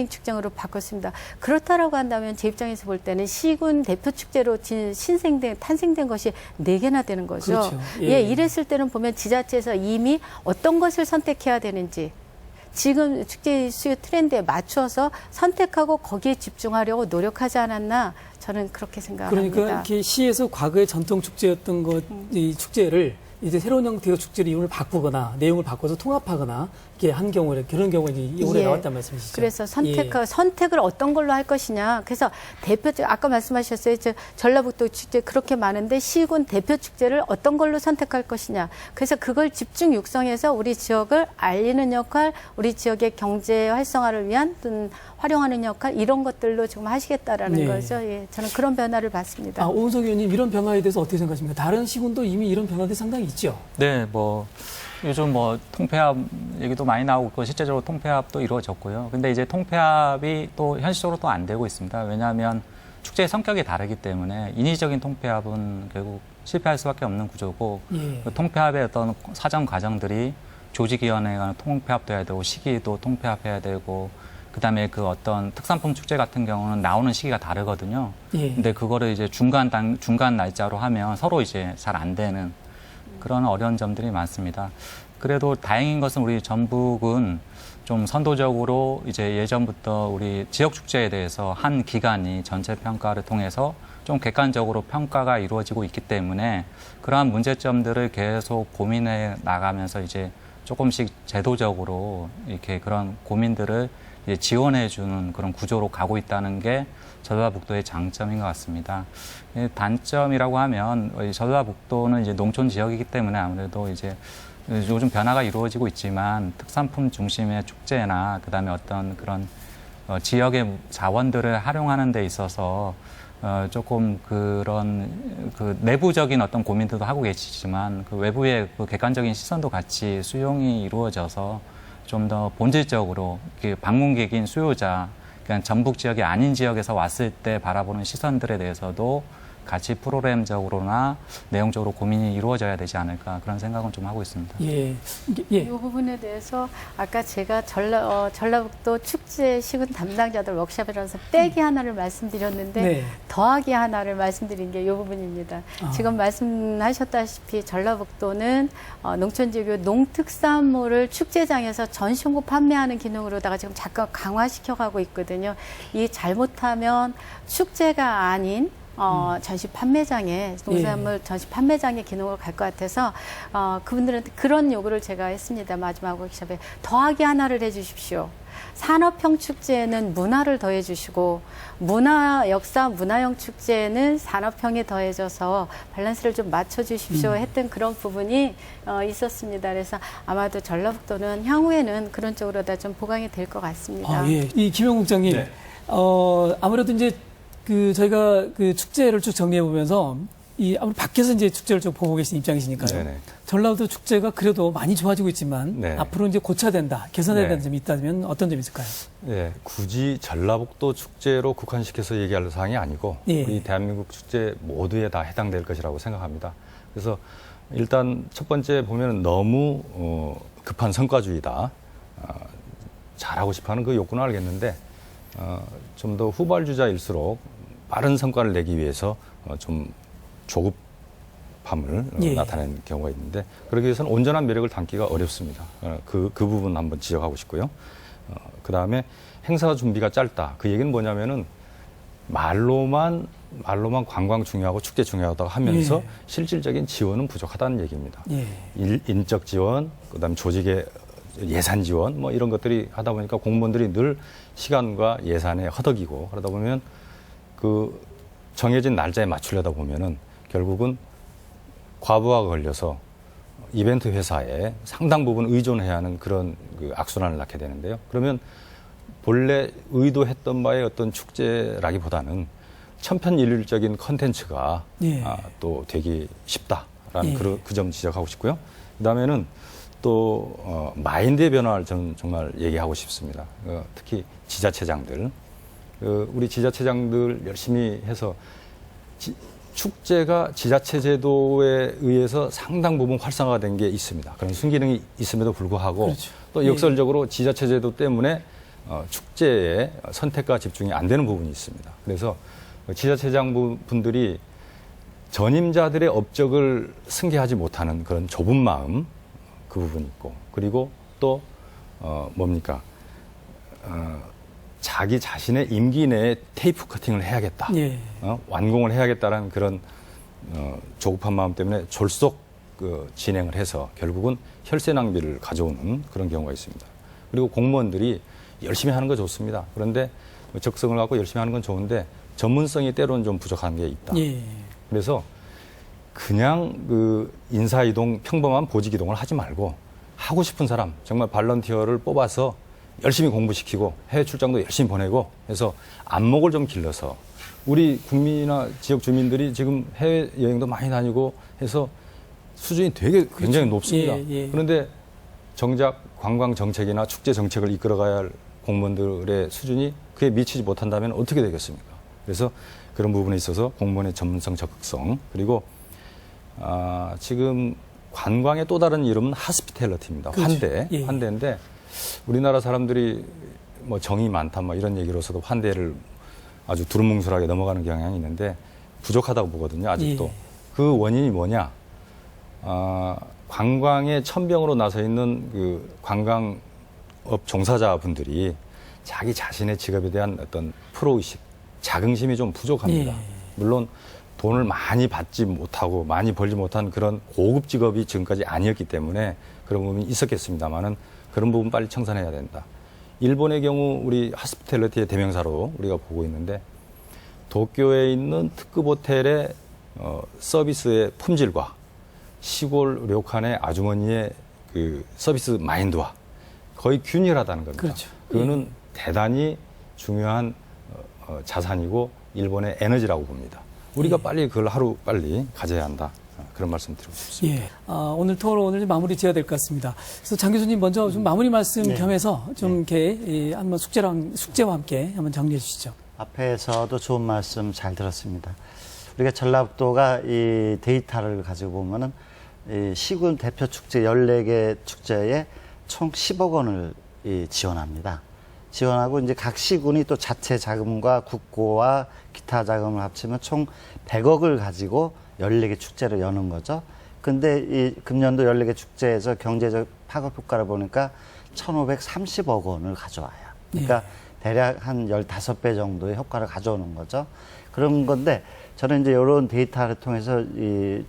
Speaker 3: 축제로 바꿨습니다. 그렇다라고 한다면 제 입장에서 볼 때는 시군 대표 축제로 탄생된 것이 4개나 되는 거죠.
Speaker 1: 그렇죠.
Speaker 3: 예, 이랬을 때는 보면 지자체에서 이미 어떤 것을 선택해야 되는지 지금 축제 수요 트렌드에 맞춰서 선택하고 거기에 집중하려고 노력하지 않았나 저는 그렇게 생각합니다.
Speaker 1: 그러니까 이렇게 시에서 과거의 전통 축제였던 이 축제를 이제 새로운 형태의 축제를 이름을 바꾸거나 내용을 바꿔서 통합하거나 이렇게 한 경우에 그런 경우가 이제 올해 나왔단 말씀이시죠.
Speaker 3: 그래서 선택을 어떤 걸로 할 것이냐. 그래서 아까 말씀하셨어요. 전라북도 축제 그렇게 많은데 시군 대표 축제를 어떤 걸로 선택할 것이냐. 그래서 그걸 집중 육성해서 우리 지역을 알리는 역할, 우리 지역의 경제 활성화를 위한 활용하는 역할 이런 것들로 지금 하시겠다라는 거죠. 예, 저는 그런 변화를 봤습니다.
Speaker 1: 오은석 의원님 이런 변화에 대해서 어떻게 생각하십니까? 다른 시군도 이미 이런 변화들이 상당히 있죠.
Speaker 5: 네, 요즘 통폐합 얘기도 많이 나오고 있고 실제적으로 통폐합도 이루어졌고요. 근데 이제 통폐합이 또 현실적으로 또 안 되고 있습니다. 왜냐하면 축제의 성격이 다르기 때문에 인위적인 통폐합은 결국 실패할 수밖에 없는 구조고, 그 통폐합의 어떤 사정 과정들이 조직위원회에 관한 통폐합도 해야 되고 시기도 통폐합해야 되고, 그다음에 그 어떤 특산품 축제 같은 경우는 나오는 시기가 다르거든요. 근데 그거를 이제 중간 날짜로 하면 서로 이제 잘 안 되는 그런 어려운 점들이 많습니다. 그래도 다행인 것은 우리 전북은 좀 선도적으로 이제 예전부터 우리 지역 축제에 대해서 한 기관이 전체 평가를 통해서 좀 객관적으로 평가가 이루어지고 있기 때문에 그러한 문제점들을 계속 고민해 나가면서 이제 조금씩 제도적으로 이렇게 그런 고민들을 이제 지원해 주는 그런 구조로 가고 있다는 게 전라북도의 장점인 것 같습니다. 단점이라고 하면 전라북도는 이제 농촌 지역이기 때문에 아무래도 이제 요즘 변화가 이루어지고 있지만 특산품 중심의 축제나 그다음에 어떤 그런 지역의 자원들을 활용하는 데 있어서 조금 그런 그 내부적인 어떤 고민들도 하고 계시지만 그 외부의 그 객관적인 시선도 같이 수용이 이루어져서 좀 더 본질적으로 방문객인 수요자, 그냥 전북 지역이 아닌 지역에서 왔을 때 바라보는 시선들에 대해서도 같이 프로그램적으로나 내용적으로 고민이 이루어져야 되지 않을까 그런 생각은 좀 하고 있습니다.
Speaker 3: 이 부분에 대해서 아까 제가 전라북도 축제 시군 담당자들 워크숍이라서 빼기 하나를 말씀드렸는데 더하기 하나를 말씀드린 게 이 부분입니다. 지금 말씀하셨다시피 전라북도는 농촌지역 농특산물을 축제장에서 전시홍보 판매하는 기능으로다가 지금 잠깐 강화시켜가고 있거든요. 이 잘못하면 축제가 아닌 전시 판매장에, 농산물 전시 판매장의 기능으로 갈 것 같아서, 그분들한테 그런 요구를 제가 했습니다. 마지막 워크숍에. 더하기 하나를 해주십시오. 산업형 축제에는 문화를 더해주시고, 문화형 축제에는 산업형이 더해져서 밸런스를 좀 맞춰주십시오 했던 그런 부분이 있었습니다. 그래서 아마도 전라북도는 향후에는 그런 쪽으로 다 좀 보강이 될 것 같습니다.
Speaker 1: 이 김영 국장님, 아무래도 이제 저희가 그 축제를 쭉 정리해 보면서 아무래도 밖에서 이제 축제를 쭉 보고 계신 입장이시니까요.
Speaker 4: 네네.
Speaker 1: 전라도 축제가 그래도 많이 좋아지고 있지만
Speaker 4: 네.
Speaker 1: 앞으로 이제 고쳐야 된다, 개선해야
Speaker 4: 네.
Speaker 1: 되는 점이 있다면 어떤 점이 있을까요?
Speaker 4: 예, 굳이 전라북도 축제로 국한시켜서 얘기할 사항이 아니고
Speaker 1: 예.
Speaker 4: 우리 대한민국 축제 모두에 다 해당될 것이라고 생각합니다. 그래서 일단 첫 번째 보면 너무 급한 성과주의다. 잘하고 싶어하는 그 욕구는 알겠는데 좀 더 후발주자일수록 빠른 성과를 내기 위해서 좀 조급함을
Speaker 1: 예.
Speaker 4: 나타내는 경우가 있는데 그러기 위해서는 온전한 매력을 담기가 어렵습니다. 그 부분 한번 지적하고 싶고요. 그 다음에 행사 준비가 짧다. 그 얘기는 뭐냐면은 말로만 관광 중요하고 축제 중요하다고 하면서
Speaker 1: 예.
Speaker 4: 실질적인 지원은 부족하다는 얘기입니다.
Speaker 1: 예.
Speaker 4: 인적 지원, 그다음에 조직의 예산 지원 뭐 이런 것들이 하다 보니까 공무원들이 늘 시간과 예산에 허덕이고 그러다 보면 그 정해진 날짜에 맞추려다 보면은 결국은 과부하가 걸려서 이벤트 회사에 상당 부분 의존해야 하는 그런 그 악순환을 낳게 되는데요. 그러면 본래 의도했던 바의 어떤 축제라기보다는 천편일률적인 컨텐츠가
Speaker 1: 예.
Speaker 4: 또 되기 쉽다라는
Speaker 1: 예.
Speaker 4: 그 점 지적하고 싶고요. 그다음에는 또 마인드의 변화를 저는 정말 얘기하고 싶습니다. 특히 지자체장들, 우리 지자체장들 열심히 해서 축제가 지자체 제도에 의해서 상당 부분 활성화된 게 있습니다. 그런 순기능이 있음에도 불구하고
Speaker 1: 그렇죠.
Speaker 4: 또 역설적으로 지자체 제도 때문에 축제에 선택과 집중이 안 되는 부분이 있습니다. 그래서 지자체장 분들이 전임자들의 업적을 승계하지 못하는 그런 좁은 마음 그 부분이 있고 그리고 또 뭡니까 자기 자신의 임기 내에 테이프 커팅을 해야겠다.
Speaker 1: 예.
Speaker 4: 완공을 해야겠다라는 그런 조급한 마음 때문에 졸속 진행을 해서 결국은 혈세 낭비를 가져오는 그런 경우가 있습니다. 그리고 공무원들이 열심히 하는 거 좋습니다. 그런데 적성을 갖고 열심히 하는 건 좋은데 전문성이 때로는 좀 부족한 게 있다.
Speaker 1: 예.
Speaker 4: 그래서 그냥 그 인사이동, 평범한 보직이동을 하지 말고 하고 싶은 사람, 정말 발런티어를 뽑아서 열심히 공부시키고 해외 출장도 열심히 보내고 해서 안목을 좀 길러서 우리 국민이나 지역 주민들이 지금 해외 여행도 많이 다니고 해서 수준이 되게 굉장히 높습니다.
Speaker 1: 예, 예.
Speaker 4: 그런데 정작 관광 정책이나 축제 정책을 이끌어가야 할 공무원들의 수준이 그에 미치지 못한다면 어떻게 되겠습니까? 그래서 그런 부분에 있어서 공무원의 전문성, 적극성 그리고 지금 관광의 또 다른 이름은 하스피텔러티입니다.
Speaker 1: 그렇죠.
Speaker 4: 환대,
Speaker 1: 예.
Speaker 4: 환대인데 우리나라 사람들이 뭐 정이 많다, 뭐 이런 얘기로서도 환대를 아주 두루뭉술하게 넘어가는 경향이 있는데 부족하다고 보거든요. 아직도
Speaker 1: 예.
Speaker 4: 그 원인이 뭐냐? 관광의 천병으로 나서 있는 그 관광업 종사자분들이 자기 자신의 직업에 대한 어떤 프로의식, 자긍심이 좀 부족합니다.
Speaker 1: 예.
Speaker 4: 물론 돈을 많이 받지 못하고 많이 벌지 못한 그런 고급 직업이 지금까지 아니었기 때문에 그런 부분이 있었겠습니다만은 그런 부분 빨리 청산해야 된다. 일본의 경우 우리 하스피텔리티의 대명사로 우리가 보고 있는데 도쿄에 있는 특급 호텔의 서비스의 품질과 시골 료칸의 아주머니의 그 서비스 마인드와 거의 균일하다는 겁니다.
Speaker 1: 그렇죠.
Speaker 4: 그거는 대단히 중요한 자산이고 일본의 에너지라고 봅니다. 우리가 빨리 그걸 하루 빨리 가져야 한다. 그런 말씀 드리고 싶습니다.
Speaker 1: 예. 오늘 토론을 좀 마무리 지어야 될 것 같습니다. 그래서 장 교수님 먼저 좀 마무리 말씀
Speaker 2: 네.
Speaker 1: 겸해서 좀 이렇게 한번 숙제와 함께 한번 정리해 주시죠.
Speaker 2: 앞에서도 좋은 말씀 잘 들었습니다. 우리가 전라북도가 이 데이터를 가지고 보면은 이 시군 대표 축제 14개 축제에 총 10억 원을 지원합니다. 지원하고 이제 각 시군이 또 자체 자금과 국고와 기타 자금을 합치면 총 100억을 가지고 14개 축제를 여는 거죠. 근데 이 금년도 14개 축제에서 경제적 파급 효과를 보니까 1,530억 원을 가져와요. 그러니까 대략 한 15배 정도의 효과를 가져오는 거죠. 그런 건데 저는 이제 이런 데이터를 통해서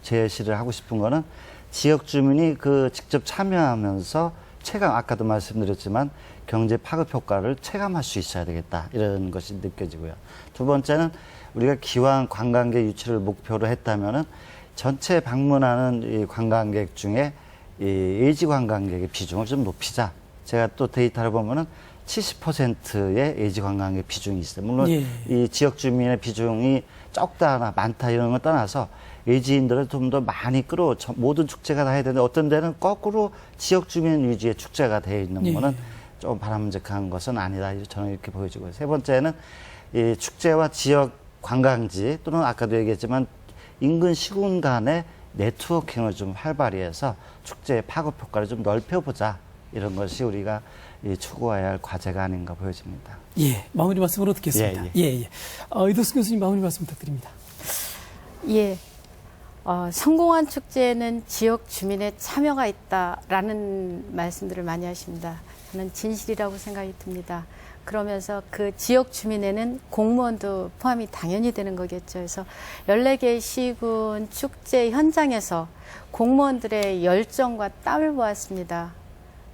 Speaker 2: 제시를 하고 싶은 거는 지역 주민이 그 직접 참여하면서 아까도 말씀드렸지만 경제 파급 효과를 체감할 수 있어야 되겠다. 이런 것이 느껴지고요. 두 번째는 우리가 기왕 관광객 유치를 목표로 했다면은 전체 방문하는 이 관광객 중에 이 일지 관광객의 비중을 좀 높이자. 제가 또 데이터를 보면은 70%의 예지 관광객 비중이 있어요. 물론
Speaker 1: 예.
Speaker 2: 이 지역 주민의 비중이 적다나 많다 이런 걸 떠나서 외지인들을 좀 더 많이 모든 축제가 다 해야 되는데 어떤 데는 거꾸로 지역 주민 위주의 축제가 되어 있는
Speaker 1: 예.
Speaker 2: 거는 좀 바람직한 것은 아니다. 저는 이렇게 보여지고요. 세 번째는 이 축제와 지역 관광지 또는 아까도 얘기했지만 인근 시군 간의 네트워킹을 좀 활발히 해서 축제의 파급 효과를 좀 넓혀보자. 이런 것이 우리가 추구해야 할 과제가 아닌가 보여집니다.
Speaker 1: 예, 마무리 말씀으로 듣겠습니다. 예. 이덕순 교수님 마무리 말씀 부탁드립니다.
Speaker 3: 예. 성공한 축제에는 지역 주민의 참여가 있다라는 말씀들을 많이 하십니다. 저는 진실이라고 생각이 듭니다. 그러면서 그 지역 주민에는 공무원도 포함이 당연히 되는 거겠죠. 그래서 14개 시군 축제 현장에서 공무원들의 열정과 땀을 보았습니다.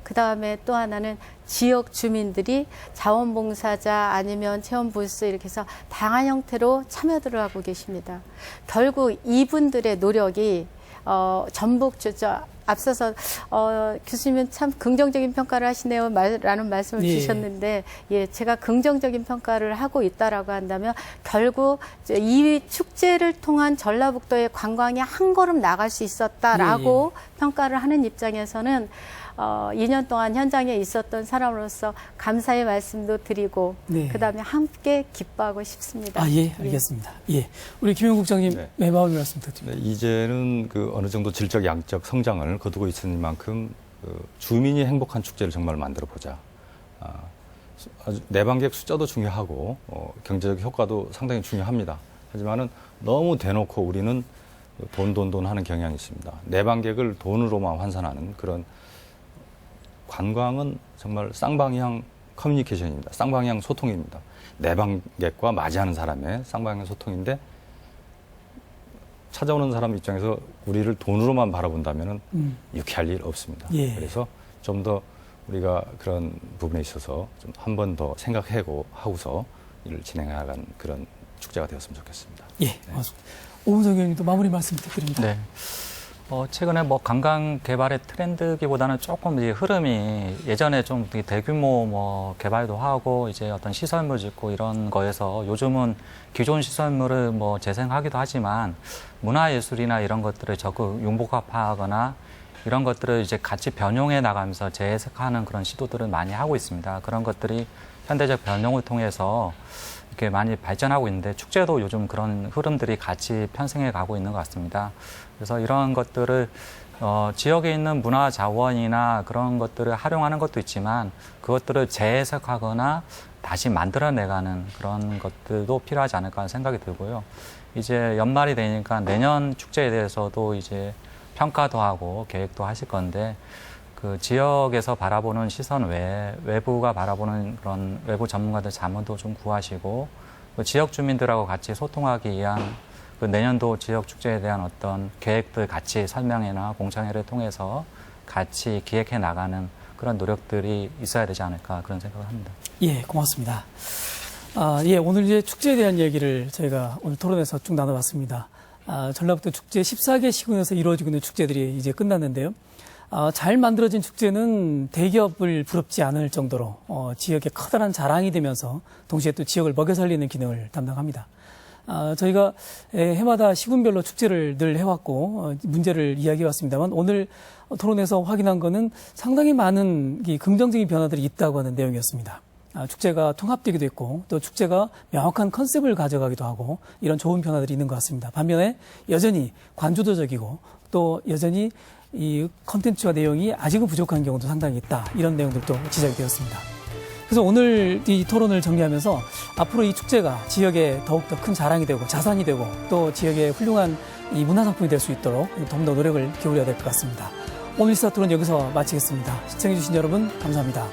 Speaker 3: 그 다음에 또 하나는 지역 주민들이 자원봉사자 아니면 체험부스 이렇게 해서 다양한 형태로 참여들을 하고 계십니다. 결국 이분들의 노력이 전북 앞서서 교수님은 참 긍정적인 평가를 하시네요 라는 말씀을
Speaker 1: 예.
Speaker 3: 주셨는데 예, 제가 긍정적인 평가를 하고 있다라고 한다면 결국 이 축제를 통한 전라북도의 관광이 한 걸음 나갈 수 있었다라고 평가를 하는 입장에서는 2년 동안 현장에 있었던 사람으로서 감사의 말씀도 드리고
Speaker 1: 네.
Speaker 3: 그다음에 함께 기뻐하고 싶습니다.
Speaker 1: 예, 알겠습니다. 예. 우리 김영 국장님
Speaker 4: 네.
Speaker 1: 마무리 말씀 부탁드립니다.
Speaker 4: 네, 이제는 그 어느 정도 질적 양적 성장을 거두고 있는 만큼 주민이 행복한 축제를 정말 만들어 보자. 아주 내방객 숫자도 중요하고 경제적 효과도 상당히 중요합니다. 하지만은 너무 대놓고 우리는 돈 하는 경향이 있습니다. 내방객을 돈으로만 환산하는 그런 관광은 정말 쌍방향 커뮤니케이션입니다. 쌍방향 소통입니다. 내방객과 맞이하는 사람의 쌍방향 소통인데 찾아오는 사람 입장에서 우리를 돈으로만 바라본다면 유쾌할 일 없습니다.
Speaker 1: 예.
Speaker 4: 그래서 좀 더 우리가 그런 부분에 있어서 좀 한 번 더 생각하고서 일을 진행하는 그런 축제가 되었으면 좋겠습니다.
Speaker 1: 예, 고맙습니다. 오은성 의원님도 마무리 말씀 부탁드립니다.
Speaker 5: 네. 최근에 관광 개발의 트렌드기보다는 조금 이제 흐름이 예전에 좀 되게 대규모 개발도 하고 이제 어떤 시설물 짓고 이런 거에서 요즘은 기존 시설물을 재생하기도 하지만 문화예술이나 이런 것들을 적극 융복합하거나 이런 것들을 이제 같이 변용해 나가면서 재해석하는 그런 시도들을 많이 하고 있습니다. 그런 것들이 현대적 변용을 통해서 이렇게 많이 발전하고 있는데 축제도 요즘 그런 흐름들이 같이 편승해 가고 있는 것 같습니다. 그래서 이런 것들을 지역에 있는 문화 자원이나 그런 것들을 활용하는 것도 있지만 그것들을 재해석하거나 다시 만들어내가는 그런 것들도 필요하지 않을까 하는 생각이 들고요. 이제 연말이 되니까 내년 축제에 대해서도 이제 평가도 하고 계획도 하실 건데 그 지역에서 바라보는 시선 외에 외부가 바라보는 그런 외부 전문가들 자문도 좀 구하시고 그 지역 주민들하고 같이 소통하기 위한 그 내년도 지역 축제에 대한 어떤 계획들 같이 설명회나 공청회를 통해서 같이 기획해 나가는 그런 노력들이 있어야 되지 않을까 그런 생각을 합니다.
Speaker 1: 예, 고맙습니다. 오늘 이제 축제에 대한 얘기를 저희가 오늘 토론에서 쭉 나눠봤습니다. 전라북도 축제 14개 시군에서 이루어지고 있는 축제들이 이제 끝났는데요. 잘 만들어진 축제는 대기업을 부럽지 않을 정도로 지역의 커다란 자랑이 되면서 동시에 또 지역을 먹여 살리는 기능을 담당합니다. 저희가 해마다 시군별로 축제를 늘 해왔고 문제를 이야기해왔습니다만 오늘 토론에서 확인한 거는 상당히 많은 긍정적인 변화들이 있다고 하는 내용이었습니다. 축제가 통합되기도 했고 또 축제가 명확한 컨셉을 가져가기도 하고 이런 좋은 변화들이 있는 것 같습니다. 반면에 여전히 관주도적이고 또 여전히 이 컨텐츠와 내용이 아직은 부족한 경우도 상당히 있다. 이런 내용들도 지적이 되었습니다. 그래서 오늘 이 토론을 정리하면서 앞으로 이 축제가 지역에 더욱더 큰 자랑이 되고 자산이 되고 또 지역의 훌륭한 이 문화상품이 될 수 있도록 더욱더 노력을 기울여야 될 것 같습니다. 오늘 시사 토론 여기서 마치겠습니다. 시청해주신 여러분 감사합니다.